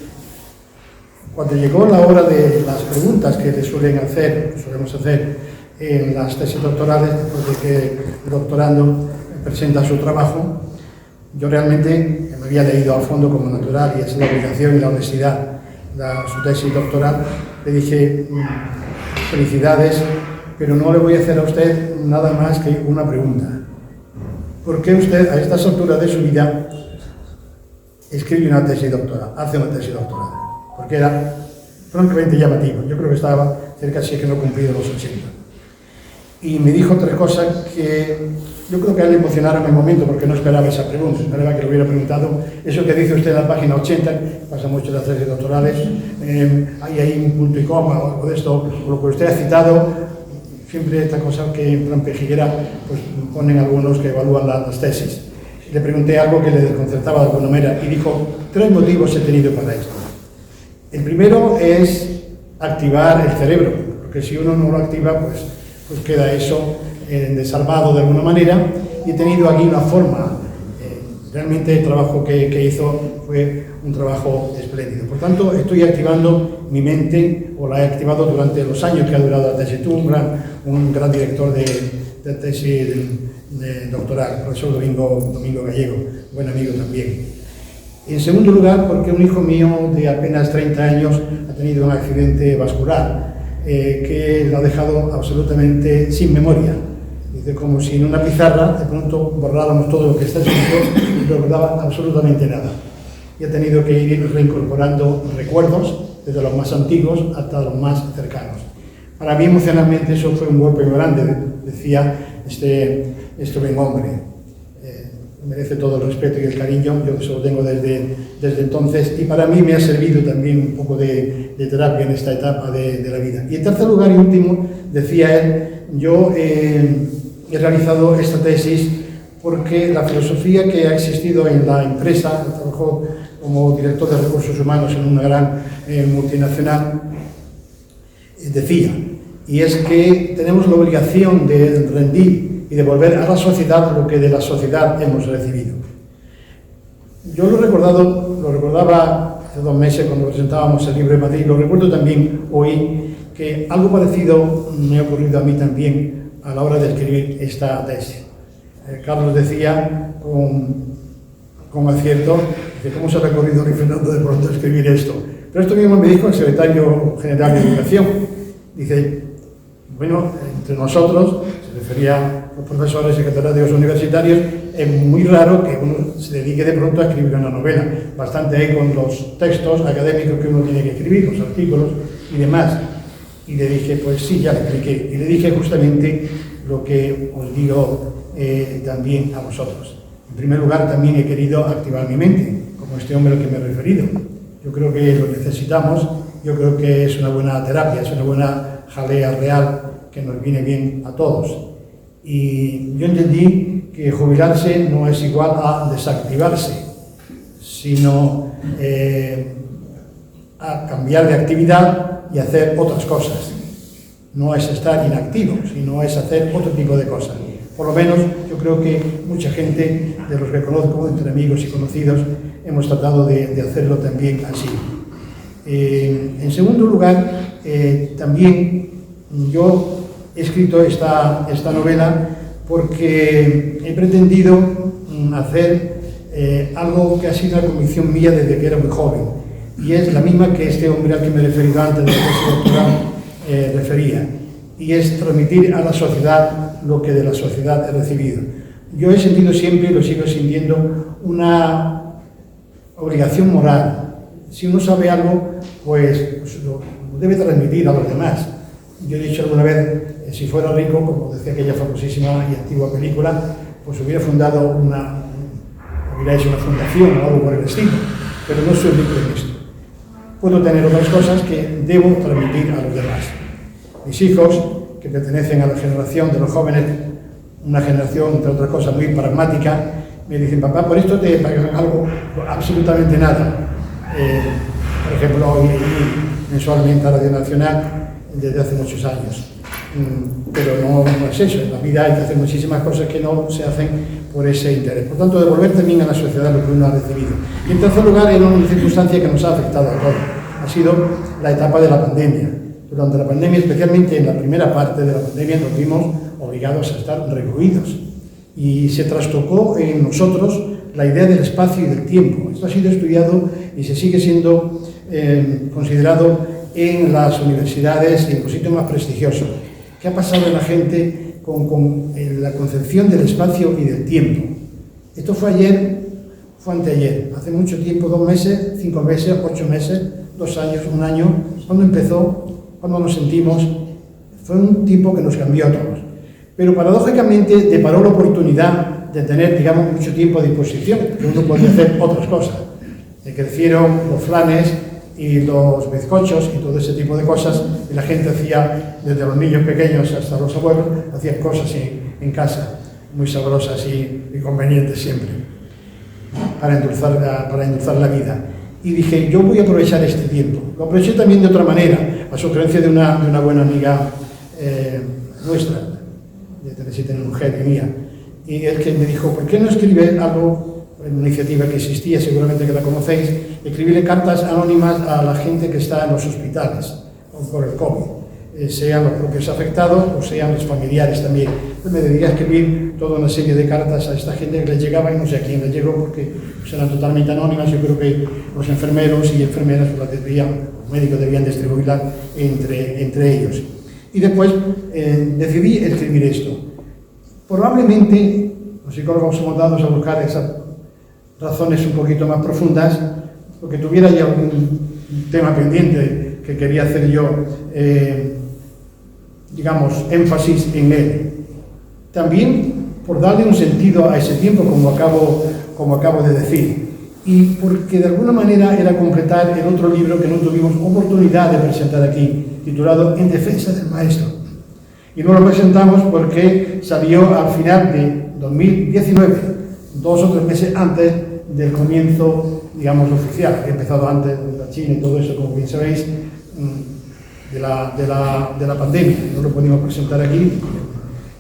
cuando llegó la hora de las preguntas que solemos hacer en las tesis doctorales, después de que el doctorando presenta su trabajo, yo realmente me había leído a fondo como natural, y es la obligación y la honestidad, su tesis doctoral. Le dije, felicidades, pero no le voy a hacer a usted nada más que una pregunta. ¿Por qué usted, a estas alturas de su vida, escribe una tesis doctoral, hace una tesis doctoral? Porque era francamente llamativo. Yo creo que estaba cerca, si es que no cumplido los 80. y me dijo 3 cosas que yo creo que a él le emocionaron en el momento porque no esperaba esa pregunta, esperaba que lo hubiera preguntado. Eso que dice usted en la página 80, pasa mucho en las tesis doctorales, hay ahí un punto y coma o algo de esto, o lo que usted ha citado, siempre esta cosa que en plan pejiguera pues ponen algunos que evalúan las tesis. Le pregunté algo que le desconcertaba de alguna manera y dijo, 3 motivos he tenido para esto. El primero es activar el cerebro, porque si uno no lo activa, pues queda eso desarmado de alguna manera, y he tenido aquí una forma. Realmente el trabajo que hizo fue un trabajo espléndido. Por tanto, estoy activando mi mente, o la he activado durante los años que ha durado la tesis. Tuve un gran director de tesis de doctoral, el profesor Domingo Gallego, buen amigo también. En segundo lugar, porque un hijo mío de apenas 30 años ha tenido un accidente vascular que lo ha dejado absolutamente sin memoria. Dice, como si en una pizarra de pronto borráramos todo lo que está escrito y no recordaba absolutamente nada. Y ha tenido que ir reincorporando recuerdos, desde los más antiguos hasta los más cercanos. Para mí emocionalmente eso fue un golpe muy grande, decía este buen hombre. Merece todo el respeto y el cariño, yo eso lo tengo desde entonces, y para mí me ha servido también un poco de terapia en esta etapa de la vida. Y en tercer lugar y último, decía él, yo he realizado esta tesis porque la filosofía que ha existido en la empresa, trabajó como director de recursos humanos en una gran multinacional, decía, y es que tenemos la obligación de rendir y devolver a la sociedad lo que de la sociedad hemos recibido. Yo lo recordaba hace 2 meses cuando presentábamos el libro de Madrid, lo recuerdo también hoy, que algo parecido me ha ocurrido a mí también a la hora de escribir esta tesis. Carlos decía con acierto, de cómo se ha recorrido Luis Fernando de pronto a escribir esto. Pero esto mismo me dijo el secretario general de Educación. Dice, bueno, entre nosotros, se refería a los profesores y catedráticos universitarios, es muy raro que uno se dedique de pronto a escribir una novela. Bastante hay con los textos académicos que uno tiene que escribir, los artículos y demás. Y le dije, pues sí, ya le expliqué. Y le dije justamente lo que os digo también a vosotros. En primer lugar, también he querido activar mi mente, como este hombre al que me he referido. Yo creo que lo necesitamos, yo creo que es una buena terapia, es una buena jalea real que nos viene bien a todos. Y yo entendí que jubilarse no es igual a desactivarse, sino a cambiar de actividad y hacer otras cosas. No es estar inactivo, sino es hacer otro tipo de cosas. Por lo menos yo creo que mucha gente de los que conozco, entre amigos y conocidos, hemos tratado de hacerlo también así. En segundo lugar, también yo he escrito esta novela porque he pretendido hacer algo que ha sido una convicción mía desde que era muy joven, y es la misma que este hombre al que me he referido antes de la tesis doctoral refería, y es transmitir a la sociedad lo que de la sociedad he recibido. Yo he sentido siempre, y lo sigo sintiendo, una obligación moral. Si uno sabe algo, pues lo debe transmitir a los demás. Yo he dicho alguna vez, si fuera rico, como decía aquella famosísima y antigua película, pues hubiera fundado hubiera hecho una fundación o algo por el estilo, pero no soy rico en esto. Puedo tener otras cosas que debo transmitir a los demás. Mis hijos, que pertenecen a la generación de los jóvenes, una generación, entre otras cosas, muy pragmática, me dicen, papá, por esto te pagan algo, absolutamente nada. Por ejemplo, hoy mensualmente a Radio Nacional desde hace muchos años. Pero no es eso, en la vida hay que hacer muchísimas cosas que no se hacen por ese interés. Por tanto, devolver también a la sociedad lo que uno ha recibido. Y en tercer lugar, era una circunstancia que nos ha afectado a todos. Ha sido la etapa de la pandemia. Durante la pandemia, especialmente en la primera parte de la pandemia, nos vimos obligados a estar recluidos. Y se trastocó en nosotros la idea del espacio y del tiempo. Esto ha sido estudiado y se sigue siendo considerado en las universidades y en los sitios más prestigiosos. ¿Qué ha pasado en la gente con la concepción del espacio y del tiempo? Esto fue ayer, fue anteayer, hace mucho tiempo, 2 meses, 5 meses, 8 meses, 2 años, 1 año. ¿Cuándo empezó? ¿Cuándo nos sentimos? Fue un tiempo que nos cambió a todos. Pero paradójicamente deparó la oportunidad de tener, digamos, mucho tiempo a disposición, que uno podía hacer otras cosas. Crecieron los flanes y los bizcochos y todo ese tipo de cosas, y la gente hacía, desde los niños pequeños hasta los abuelos, hacían cosas en casa, muy sabrosas y convenientes siempre, para endulzar la vida. Y dije, yo voy a aprovechar este tiempo. Lo aproveché también de otra manera, a sugerencia de una buena amiga nuestra, de Teresita, una mujer mía, y él que me dijo, ¿por qué no escribe algo? Una iniciativa que existía, seguramente que la conocéis, escribirle cartas anónimas a la gente que está en los hospitales por el COVID, sean los propios afectados o sean los familiares también. Entonces me dediqué a escribir toda una serie de cartas a esta gente que les llegaba, y no sé a quién les llegó porque pues, eran totalmente anónimas. Yo creo que los enfermeros y enfermeras, los médicos debían distribuirlas entre ellos. Y después decidí escribir esto. Probablemente los psicólogos somos dados a buscar esas razones un poquito más profundas, porque tuviera ya algún tema pendiente que quería hacer yo, digamos, énfasis en él. También por darle un sentido a ese tiempo, como acabo de decir, y porque de alguna manera era completar el otro libro que no tuvimos oportunidad de presentar aquí, titulado En defensa del maestro. Y no lo presentamos porque salió al final de 2019, 2 o 3 meses antes del comienzo, digamos, oficial, que ha empezado antes de la China y todo eso, como bien sabéis, de la pandemia. No lo pudimos presentar aquí,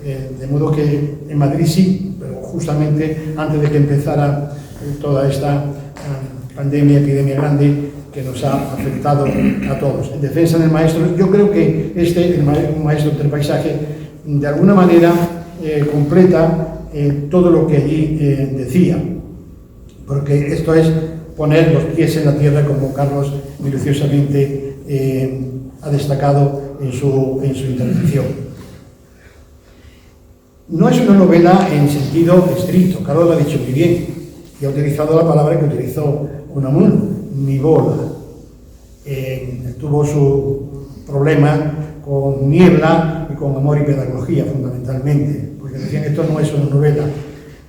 de modo que en Madrid sí, pero justamente antes de que empezara toda esta pandemia, epidemia grande que nos ha afectado a todos. En defensa del maestro, yo creo que un maestro del paisaje, de alguna manera completa todo lo que allí decía, porque esto es poner los pies en la tierra, como Carlos minuciosamente ha destacado en su intervención. No es una novela en sentido estricto, Carlos lo ha dicho muy bien, y ha utilizado la palabra que utilizó Unamuno, nivola. Tuvo su problema con Niebla y con Amor y Pedagogía, fundamentalmente, porque decían que esto no es una novela.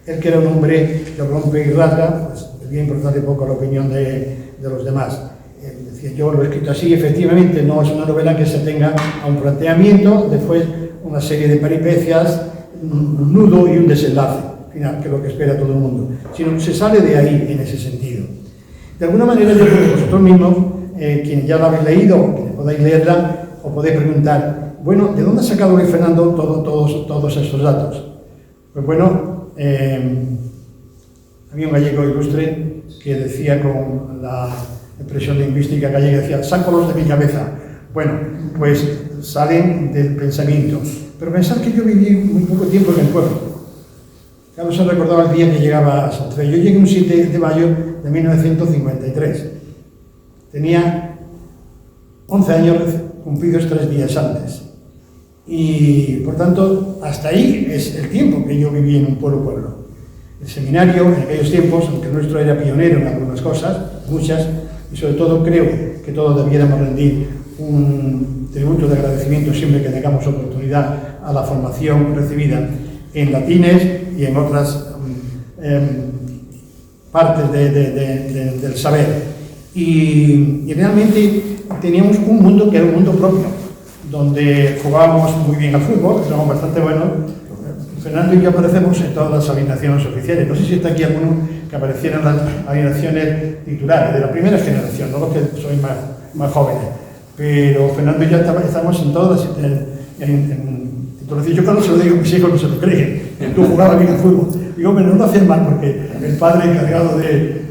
Él, que era un hombre que rompe y rasga, pues debía importarle poco la opinión de los demás. Decía, yo lo he escrito así, efectivamente no es una novela que se tenga a un planteamiento, después una serie de peripecias, un nudo y un desenlace final, que es lo que espera todo el mundo, sino que se sale de ahí en ese sentido. De alguna manera, yo creo que vosotros mismos, quienes ya la habéis leído, quienes podáis leerla, os podéis preguntar, bueno, ¿de dónde ha sacado Luis Fernando todos estos datos? Pues bueno, había un gallego ilustre que decía, con la expresión lingüística gallega, decía, sácolos de mi cabeza. Bueno, pues salen del pensamiento. Pero pensad que yo viví muy poco tiempo en el pueblo. Carlos se recordaba el día que llegaba a Santa Fe. Yo llegué un 7 de mayo de 1953. Tenía 11 años cumplidos 3 días antes. Y, por tanto, hasta ahí es el tiempo que yo viví en un pueblo. El seminario, en aquellos tiempos, aunque el nuestro era pionero en algunas cosas, muchas, y sobre todo creo que todos debiéramos rendir un tributo de agradecimiento siempre que tengamos oportunidad a la formación recibida en latines y en otras partes del saber. Y realmente teníamos un mundo que era un mundo propio, donde jugábamos muy bien al fútbol, éramos bastante buenos. Fernando y yo aparecemos en todas las alineaciones oficiales. No sé si está aquí alguno que apareciera en las alineaciones titulares, de la primera generación, no los que sois más jóvenes. Pero Fernando y yo estamos en todas las titulaciones. Yo cuando se lo digo a mis hijos no se lo creen. Tú jugabas bien al fútbol. Digo, pero no lo hacían mal, porque el padre encargado de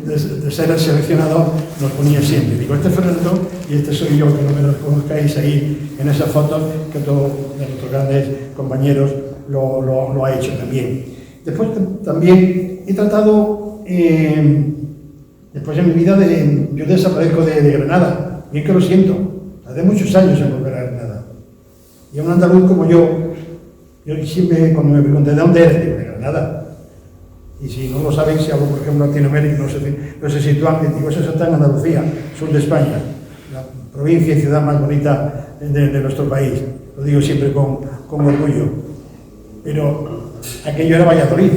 ser el seleccionador nos ponía siempre. Digo, este es Fernando y este soy yo, que no me lo conozcáis ahí en esas fotos, que todos de nuestros grandes compañeros lo ha hecho también. Después también he tratado, después en mi vida, yo desaparezco de Granada, bien que lo siento, tardé muchos años en volver a Granada. Y a un andaluz como yo siempre, cuando me pregunté de dónde eres, digo, de Granada. Y si no lo sabéis, si hablo, por ejemplo, Latinoamérica, no se sitúan, digo, eso está en Andalucía, sur de España, la provincia y ciudad más bonita de nuestro país. Lo digo siempre con orgullo. pero aquello era Valladolid,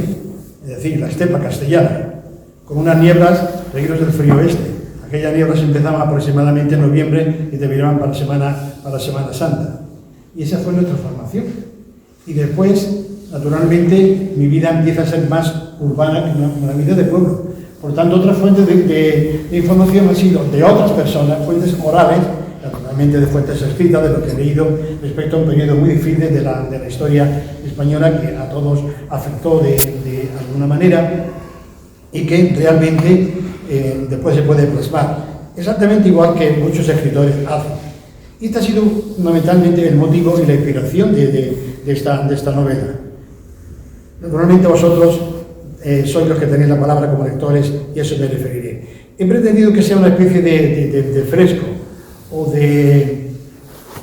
es decir, la estepa castellana, con unas nieblas seguidos del frío oeste. Aquellas nieblas empezaban aproximadamente en noviembre y terminaban para la Semana Santa. Y esa fue nuestra formación. Y después, naturalmente, mi vida empieza a ser más urbana que una vida de pueblo. Por tanto, otra fuente de información ha sido de otras personas, fuentes orales, naturalmente de fuentes escritas, de lo que he leído respecto a un periodo muy difícil de la historia española que a todos afectó de alguna manera y que realmente después se puede plasmar, exactamente igual que muchos escritores hacen. Y este ha sido fundamentalmente el motivo y la inspiración de esta novela. Naturalmente vosotros sois los que tenéis la palabra como lectores y a eso me referiré. He pretendido que sea una especie de fresco o de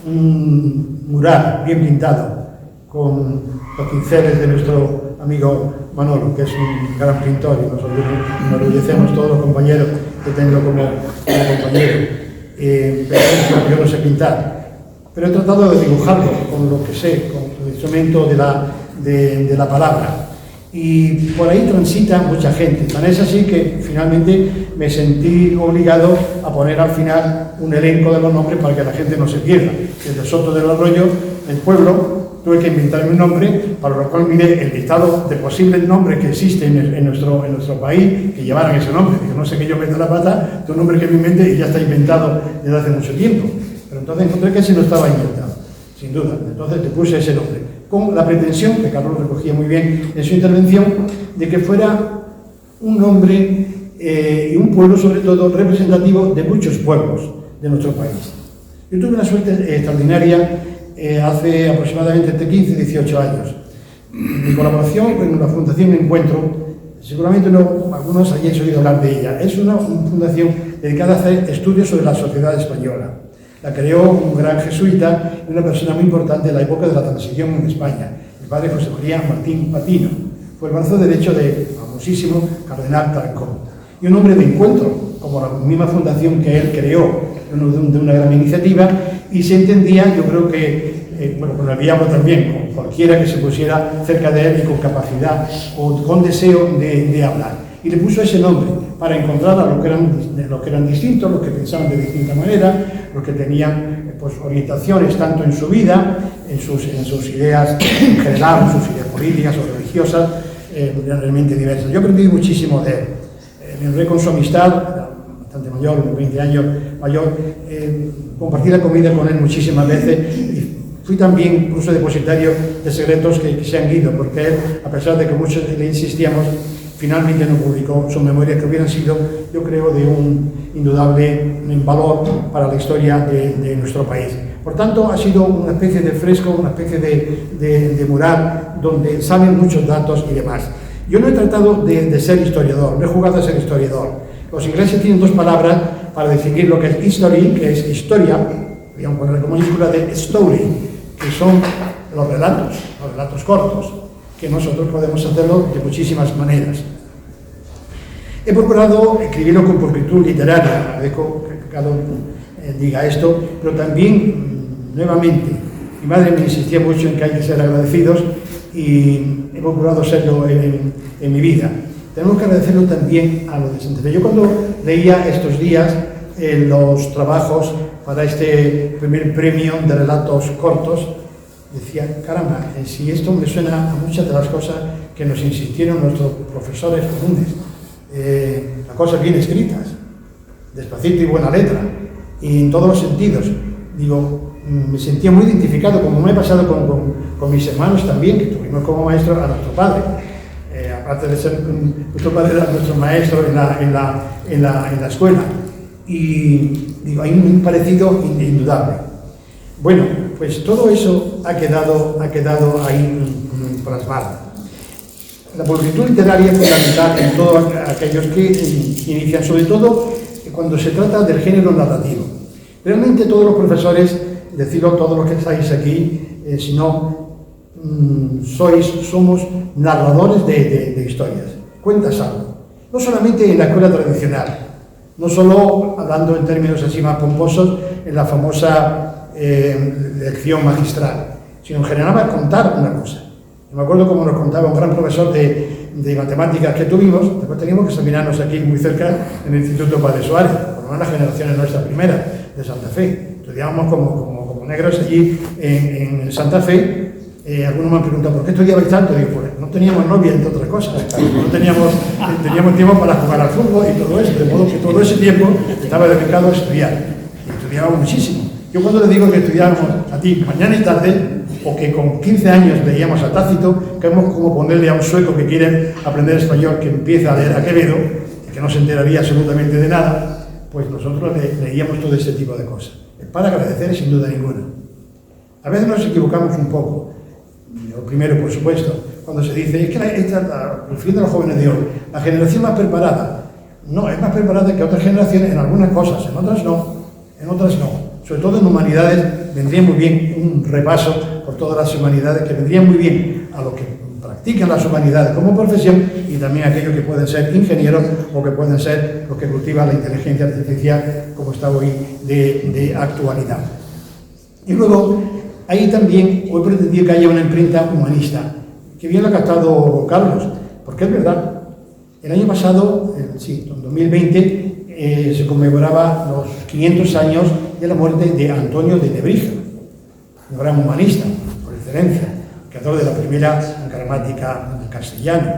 un mural bien pintado con los pinceles de nuestro amigo Manolo, que es un gran pintor y nos enorgullecemos todos los compañeros que tengo como compañero. Yo no sé pintar, pero he tratado de dibujarlo con lo que sé, con el instrumento de la palabra. Y por ahí transita mucha gente. Tan es así que finalmente me sentí obligado a poner al final un elenco de los nombres para que la gente no se pierda. Desde Soto del Arroyo, el pueblo, tuve que inventarme un nombre, para lo cual miré el listado de posibles nombres que existen en nuestro país que llevaran ese nombre. Dije, no sé que yo meta la pata de un nombre que me invente y ya está inventado desde hace mucho tiempo. Pero entonces encontré que ese no estaba inventado, sin duda. Entonces te puse ese nombre, con la pretensión, que Carlos recogía muy bien en su intervención, de que fuera un nombre y un pueblo, sobre todo, representativo de muchos pueblos de nuestro país. Yo tuve una suerte extraordinaria hace aproximadamente entre 15 y 18 años. Mi colaboración con la Fundación Encuentro, seguramente algunos hayáis oído hablar de ella, es una fundación dedicada a hacer estudios sobre la sociedad española. La creó un gran jesuita y una persona muy importante en la época de la transición en España, el padre José María Martín Patino. Fue el brazo derecho del famosísimo cardenal Tarancón. Y un hombre de encuentro, como la misma fundación que él creó, de una gran iniciativa, y se entendía, yo creo que, con el diablo también, con cualquiera que se pusiera cerca de él y con capacidad o con deseo de hablar. Y le puso ese nombre para encontrar a los que eran distintos, los que pensaban de distinta manera, los que tenían pues, orientaciones tanto en su vida, en sus ideas en general, en sus ideas políticas o religiosas, realmente diversas. Yo aprendí muchísimo de él. Me honré con su amistad, bastante mayor, unos 20 años mayor, compartí la comida con él muchísimas veces y fui también incluso depositario de secretos que se han ido, porque él, a pesar de que muchos le insistíamos, finalmente no publicó sus memorias, que hubieran sido, yo creo, de un indudable valor para la historia de nuestro país. Por tanto, ha sido una especie de fresco, una especie de mural donde salen muchos datos y demás. Yo no he tratado de ser historiador, no he jugado a ser historiador. Los ingleses tienen dos palabras para definir lo que es history, que es historia, podríamos poner como mayúscula de story, que son los relatos cortos, que nosotros podemos hacerlo de muchísimas maneras. He procurado escribirlo con pulcritud literaria, agradezco que cada uno diga esto, pero también, nuevamente, mi madre me insistía mucho en que hay que ser agradecidos y he procurado serlo en mi vida. Tenemos que agradecerlo también a los de Santa Fe. Yo cuando leía estos días los trabajos para este primer premio de relatos cortos, decía, caramba, si esto me suena a muchas de las cosas que nos insistieron nuestros profesores comunes, las cosas bien escritas, despacito y buena letra, y en todos los sentidos. Digo, me sentía muy identificado, como me ha pasado con mis hermanos también, que tuvimos como maestro a nuestro padre. Aparte de ser nuestro padre, era nuestro maestro en la escuela. Y digo, hay un parecido indudable. Bueno, pues todo eso ha quedado ahí plasmado. La pulcritud literaria es fundamental en todos aquellos que inician, sobre todo cuando se trata del género narrativo. Realmente todos los profesores, decirlo todos los que estáis aquí, si no somos narradores de historias, cuentas algo. No solamente en la escuela tradicional, no solo hablando en términos así más pomposos, en la famosa lección magistral, sino en general para contar una cosa. Me acuerdo como nos contaba un gran profesor de matemáticas que tuvimos, después teníamos que examinarnos aquí muy cerca en el Instituto Padre Suárez, por lo menos las generaciones nuestra primera, de Santa Fe. Estudiábamos como negros allí en Santa Fe. Algunos me han preguntado, ¿por qué estudiabais tanto? Digo, pues no teníamos novia, entre otras cosas. No teníamos tiempo para jugar al fútbol y todo eso, de modo que todo ese tiempo estaba dedicado a estudiar. Y estudiábamos muchísimo. Yo cuando le digo que estudiábamos a ti mañana y tarde, o que con 15 años veíamos a Tácito, que es como ponerle a un sueco que quiere aprender español, que empieza a leer a Quevedo, y que no se enteraría absolutamente de nada, pues nosotros leíamos todo ese tipo de cosas. Es para agradecer, sin duda ninguna. A veces nos equivocamos un poco. Lo primero, por supuesto, cuando se dice, es que refiriendo a los jóvenes de hoy, la generación más preparada. No, es más preparada que otras generaciones en algunas cosas, en otras no. Sobre todo en humanidades vendría muy bien un repaso por todas las humanidades, que vendría muy bien a los que practican las humanidades como profesión y también a aquellos que pueden ser ingenieros o que pueden ser los que cultivan la inteligencia artificial, como está hoy de actualidad. Y luego, ahí también hoy pretendido que haya una imprenta humanista, que bien lo ha captado Carlos, porque es verdad. El año pasado, en 2020, se conmemoraba los 500 años de la muerte de Antonio de Nebrija, un gran humanista, por excelencia, creador de la primera gramática en castellano,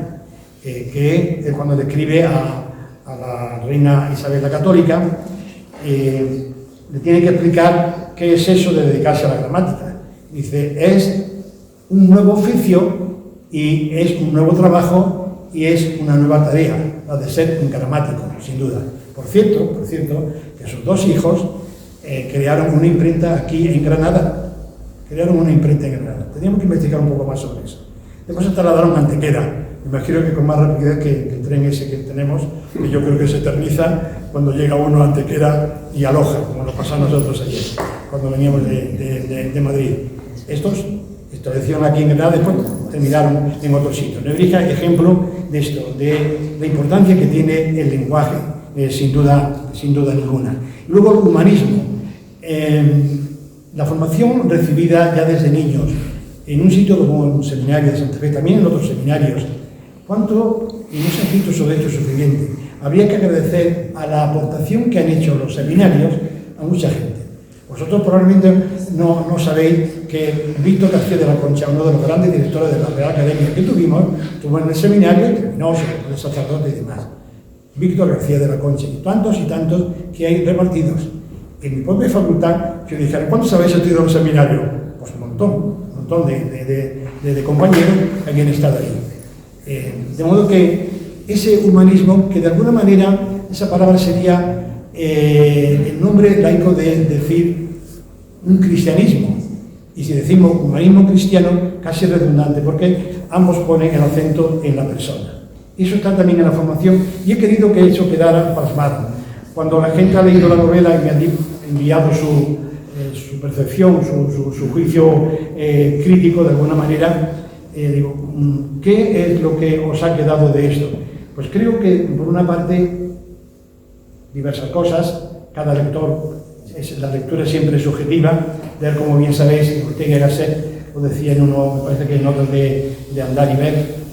que cuando describe a la reina Isabel la Católica, le tiene que explicar qué es eso de dedicarse a la gramática. Dice, es un nuevo oficio y es un nuevo trabajo y es una nueva tarea, la de ser un gramático, sin duda. Por cierto, que sus dos hijos crearon una imprenta aquí en Granada. Teníamos que investigar un poco más sobre eso. Después se trasladaron a Antequera. Me imagino que con más rapidez que el tren ese que tenemos, que yo creo que se eterniza cuando llega uno a Antequera y a Loja, como nos pasó a nosotros ayer, cuando veníamos de Madrid. Estos establecieron aquí en Granada, después terminaron en otro sitio. Nebrija, ejemplo de esto, de la importancia que tiene el lenguaje, sin duda ninguna. Luego el humanismo. La formación recibida ya desde niños, en un sitio como un seminario de Santa Fe, también en otros seminarios, ¿cuánto, y no se ha escrito sobre esto suficiente, habría que agradecer a la aportación que han hecho los seminarios a mucha gente? Vosotros probablemente no sabéis que Víctor García de la Concha, uno de los grandes directores de la Real Academia que tuvimos, estuvo en el seminario y terminó, se fue sacerdote y demás. Víctor García de la Concha y tantos que hay repartidos. En mi propia facultad, que dijeron, ¿cuántos habéis estudiado en el seminario? Pues un montón de compañeros que habían estado ahí. De modo que ese humanismo, que de alguna manera, esa palabra sería el nombre laico de decir un cristianismo. Y si decimos humanismo cristiano, casi redundante, porque ambos ponen el acento en la persona. Y eso está también en la formación, y he querido que eso quedara plasmado. Cuando la gente ha leído la novela y me ha enviado su percepción, su juicio crítico de alguna manera, digo, ¿qué es lo que os ha quedado de esto? Pues creo que, por una parte, diversas cosas. Cada lector, la lectura siempre es subjetiva. Ver, como bien sabéis, Ortega y Gasset lo decía en uno, me parece que en otro de Andar y Ver,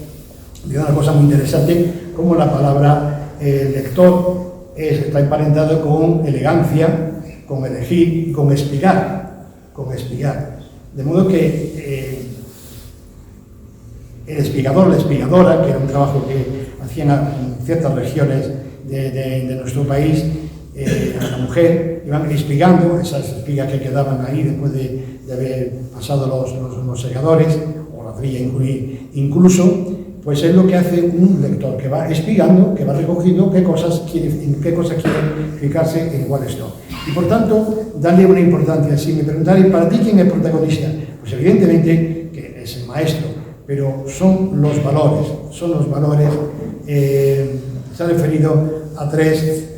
de una cosa muy interesante, como la palabra lector está emparentado con elegancia, con elegir y con espigar. De modo que el espigador, la espigadora, que era un trabajo que hacían en ciertas regiones de nuestro país, a la mujer, iban espigando esas espigas que quedaban ahí después de haber pasado los segadores, o la trilla incluso, pues es lo que hace un lector, que va espigando, que va recogiendo en qué cosas quiere fijarse en cuáles no. Y por tanto, darle una importancia. Si me preguntarais, ¿para ti quién es el protagonista? Pues evidentemente que es el maestro, pero son los valores. Se ha referido a tres,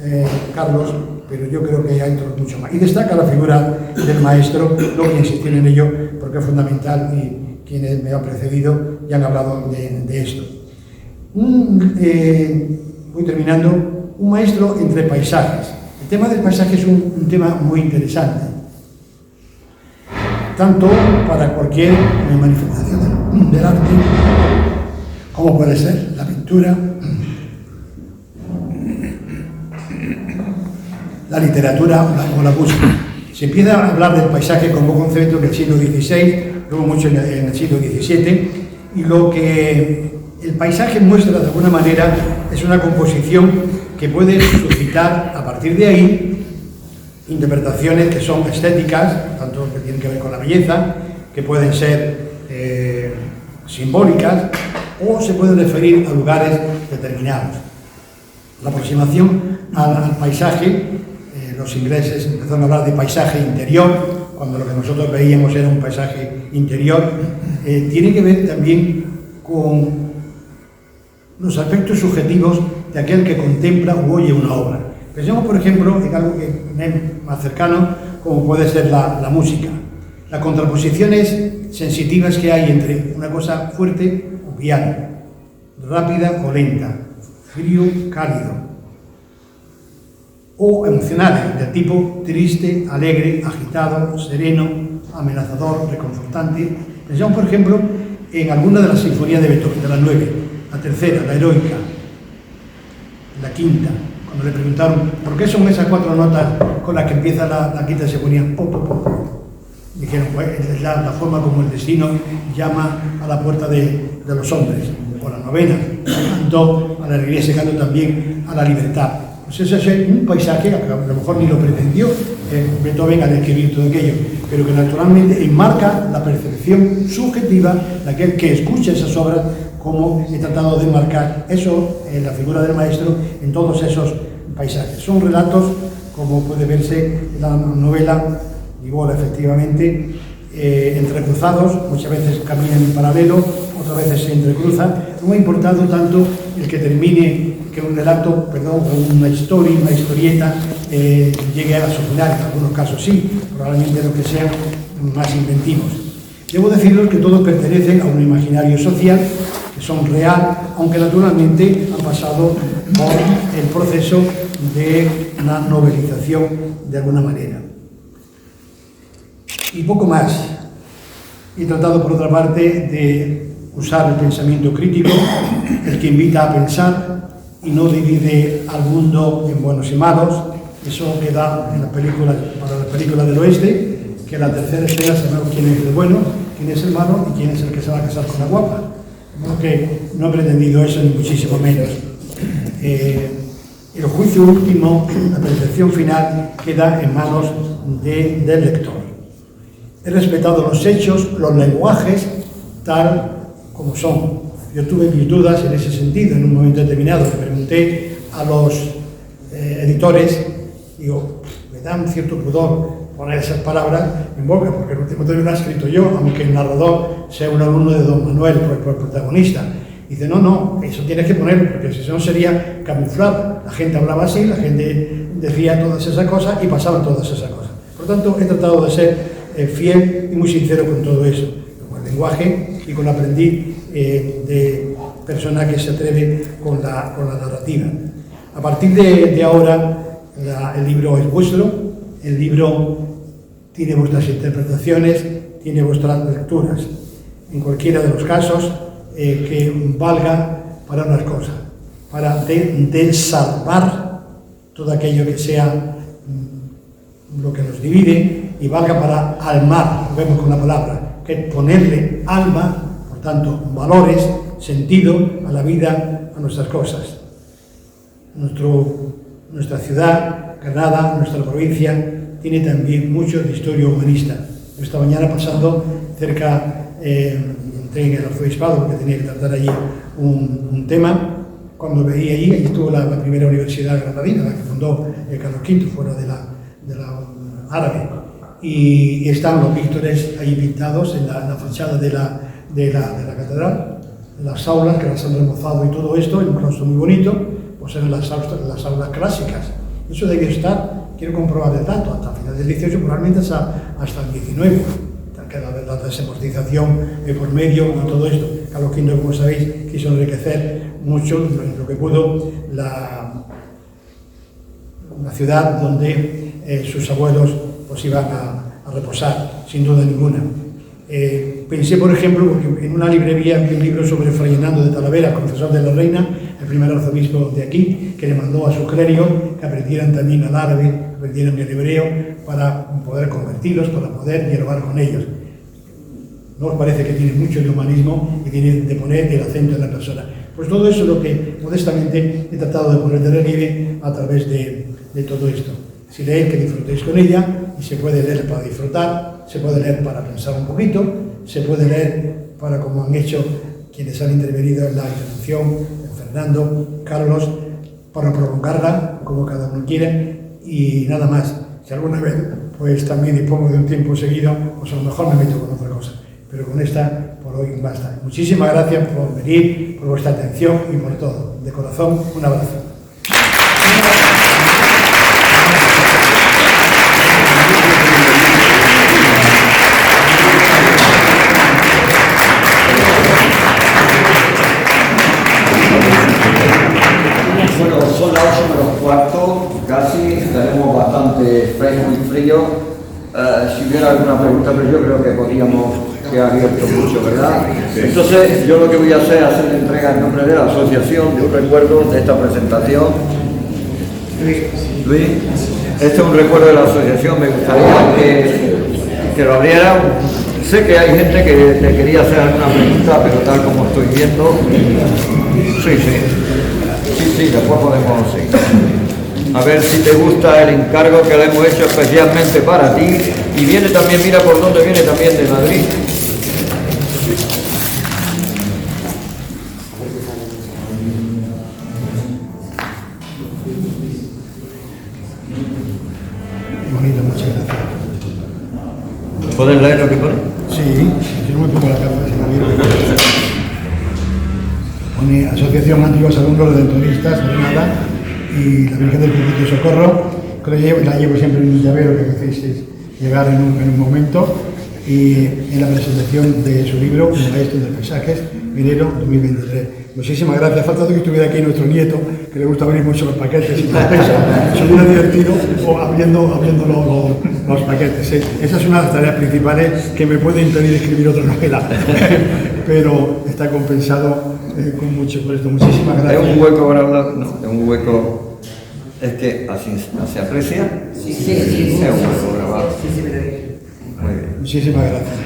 Carlos, pero yo creo que hay mucho más. Y destaca la figura del maestro, no voy a insistir en ello porque es fundamental y quienes me han precedido ya han hablado de esto. Voy terminando. Un maestro entre paisajes. El tema del paisaje es un tema muy interesante, tanto para cualquier manifestación del arte, como puede ser la pintura, la literatura o la música. Se empieza a hablar del paisaje como concepto en el siglo XVI, luego mucho en el siglo XVII, y lo que el paisaje muestra de alguna manera es una composición que puede suscitar a partir de ahí interpretaciones que son estéticas, tanto que tienen que ver con la belleza, que pueden ser simbólicas o se pueden referir a lugares determinados. La aproximación al paisaje, los ingleses empezaron a hablar de paisaje interior, cuando lo que nosotros veíamos era un paisaje interior, tiene que ver también con los aspectos subjetivos de aquel que contempla o oye una obra. Pensemos, por ejemplo, en algo que es más cercano, como puede ser la música. Las contraposiciones sensitivas que hay entre una cosa fuerte o piano, rápida o lenta, frío, cálido, o emocionales, del tipo triste, alegre, agitado, sereno, amenazador, reconfortante. Pensamos, por ejemplo, en alguna de las sinfonías de Beethoven, de las 9, la tercera, la heroica, la quinta, cuando le preguntaron por qué son esas 4 notas con las que empieza la quinta sinfonía, po, po, po, po. Dijeron, pues es la forma como el destino llama a la puerta de los hombres. O la novena, cantó a la alegría, se cantó también a la libertad. Pues ese es un paisaje que a lo mejor ni lo pretendió Beethoven al escribir todo aquello, pero que naturalmente enmarca la percepción subjetiva de aquel que escucha esas obras, como he tratado de enmarcar eso en la figura del maestro en todos esos paisajes. Son relatos, como puede verse en la novela, igual efectivamente, entrecruzados, muchas veces caminan en paralelo, otras veces se entrecruzan. No ha importado tanto el que termine, que un relato, una historieta, llegue a su final. En algunos casos sí, probablemente los que sean más inventivos. Debo deciros que todos pertenecen a un imaginario social, que son real, aunque naturalmente han pasado por el proceso de una novelización de alguna manera. Y poco más. He tratado, por otra parte, de usar el pensamiento crítico, el que invita a pensar y no divide al mundo en buenos y malos. Eso queda en las películas, para las películas del oeste, que en la tercera escena sabemos quién es el bueno, quién es el malo y quién es el que se va a casar con la guapa. Porque no he pretendido eso, ni muchísimo menos. El juicio último, la percepción final, queda en manos del lector. He respetado los hechos, los lenguajes, tal como son. Yo tuve mis dudas en ese sentido en un momento determinado. Le pregunté a los editores, digo, me da un cierto pudor poner esas palabras en boca, porque el último término lo he escrito yo, aunque el narrador sea un alumno de don Manuel, por el protagonista. Dice, no, eso tienes que ponerlo, porque si no sería camuflado. La gente hablaba así, la gente decía todas esas cosas y pasaban todas esas cosas. Por tanto, he tratado de ser fiel y muy sincero con todo eso, con el lenguaje y con el aprendiz de persona que se atreve con la narrativa. A partir de ahora, el libro es vuestro, el libro tiene vuestras interpretaciones, tiene vuestras lecturas. En cualquiera de los casos, que valga para unas cosas, para desarmar todo aquello que sea lo que nos divide, y valga para almar, lo vemos con la palabra, que es ponerle alma, por tanto, valores, sentido a la vida, a nuestras cosas. Nuestra ciudad, Granada, nuestra provincia, tiene también mucho de historia humanista. Esta mañana, pasando cerca, entré en el arzobispado porque tenía que tratar allí un tema. Cuando veía allí estuvo la primera universidad granadina, la que fundó Carlos V, fuera de la árabe. Y están los píctores ahí pintados en la fachada de la catedral, las aulas que las han remozado y todo esto, en un claustro muy bonito, pues eran las aulas clásicas. Eso debe estar, quiero comprobar el dato, hasta el final del 18, probablemente hasta el 19, que la desamortización por medio y todo esto. Carlos V, como sabéis, quiso enriquecer mucho lo que pudo la ciudad donde sus abuelos pues iban a reposar, sin duda ninguna. Pensé, por ejemplo, porque en una librería vi un libro sobre Fray Hernando de Talavera, confesor de la Reina, el primer arzobispo de aquí, que le mandó a su clérigo que aprendieran también el árabe, que aprendieran el hebreo, para poder convertirlos, para poder dialogar con ellos. ¿No os parece que tiene mucho de humanismo y tiene de poner el acento en la persona? Pues todo eso es lo que modestamente he tratado de poner de relieve a través de todo esto. Si leéis, que disfrutéis con ella, y se puede leer para disfrutar, se puede leer para pensar un poquito, se puede leer para, como han hecho quienes han intervenido en la intervención, Fernando, Carlos, para prolongarla, como cada uno quiere, y nada más. Si alguna vez pues también dispongo de un tiempo seguido, pues a lo mejor me meto con otra cosa. Pero con esta, por hoy basta. Muchísimas gracias por venir, por vuestra atención y por todo. De corazón, un abrazo. Bueno, son las 8:15, casi, tenemos bastante fresco y frío. Si hubiera alguna pregunta, pero yo creo que podríamos quedar abierto mucho, ¿verdad? Entonces, yo lo que voy a hacer es hacer entrega en nombre de la asociación de un recuerdo de esta presentación. Luis, este es un recuerdo de la asociación, me gustaría que lo abrieran. Sé que hay gente que te quería hacer alguna pregunta, pero tal como estoy viendo, sí, después podemos seguir. A ver si te gusta el encargo que le hemos hecho especialmente para ti. Y viene también, mira por dónde viene también de Madrid. Bonito, muchas gracias. ¿Puedes leer lo que pone? Sí, yo no me pongo la cámara, si no miro. Pone Asociación Antiguos Alumnos Redentoristas de Granada y la Virgen del Perpetuo Socorro, que la llevo siempre en un llavero que me hicisteis llegar en un momento, y en la presentación de su libro, El Maestro de Paisajes, enero 2023. Muchísimas gracias. Falta que estuviera aquí nuestro nieto, que le gusta abrir mucho los paquetes y todo eso. Sería divertido o abriendo los paquetes. Esa es una de las tareas principales que me puede impedir escribir otra novela, pero está compensado con mucho por esto. Muchísimas gracias. ¿Es un hueco grabado? No, es un hueco. Es que así se aprecia. Sí. Es un hueco grabado. Sí, me lo digo. Muy bien. Muchísimas gracias.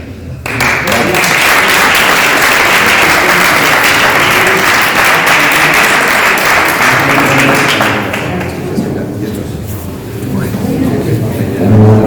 Bueno.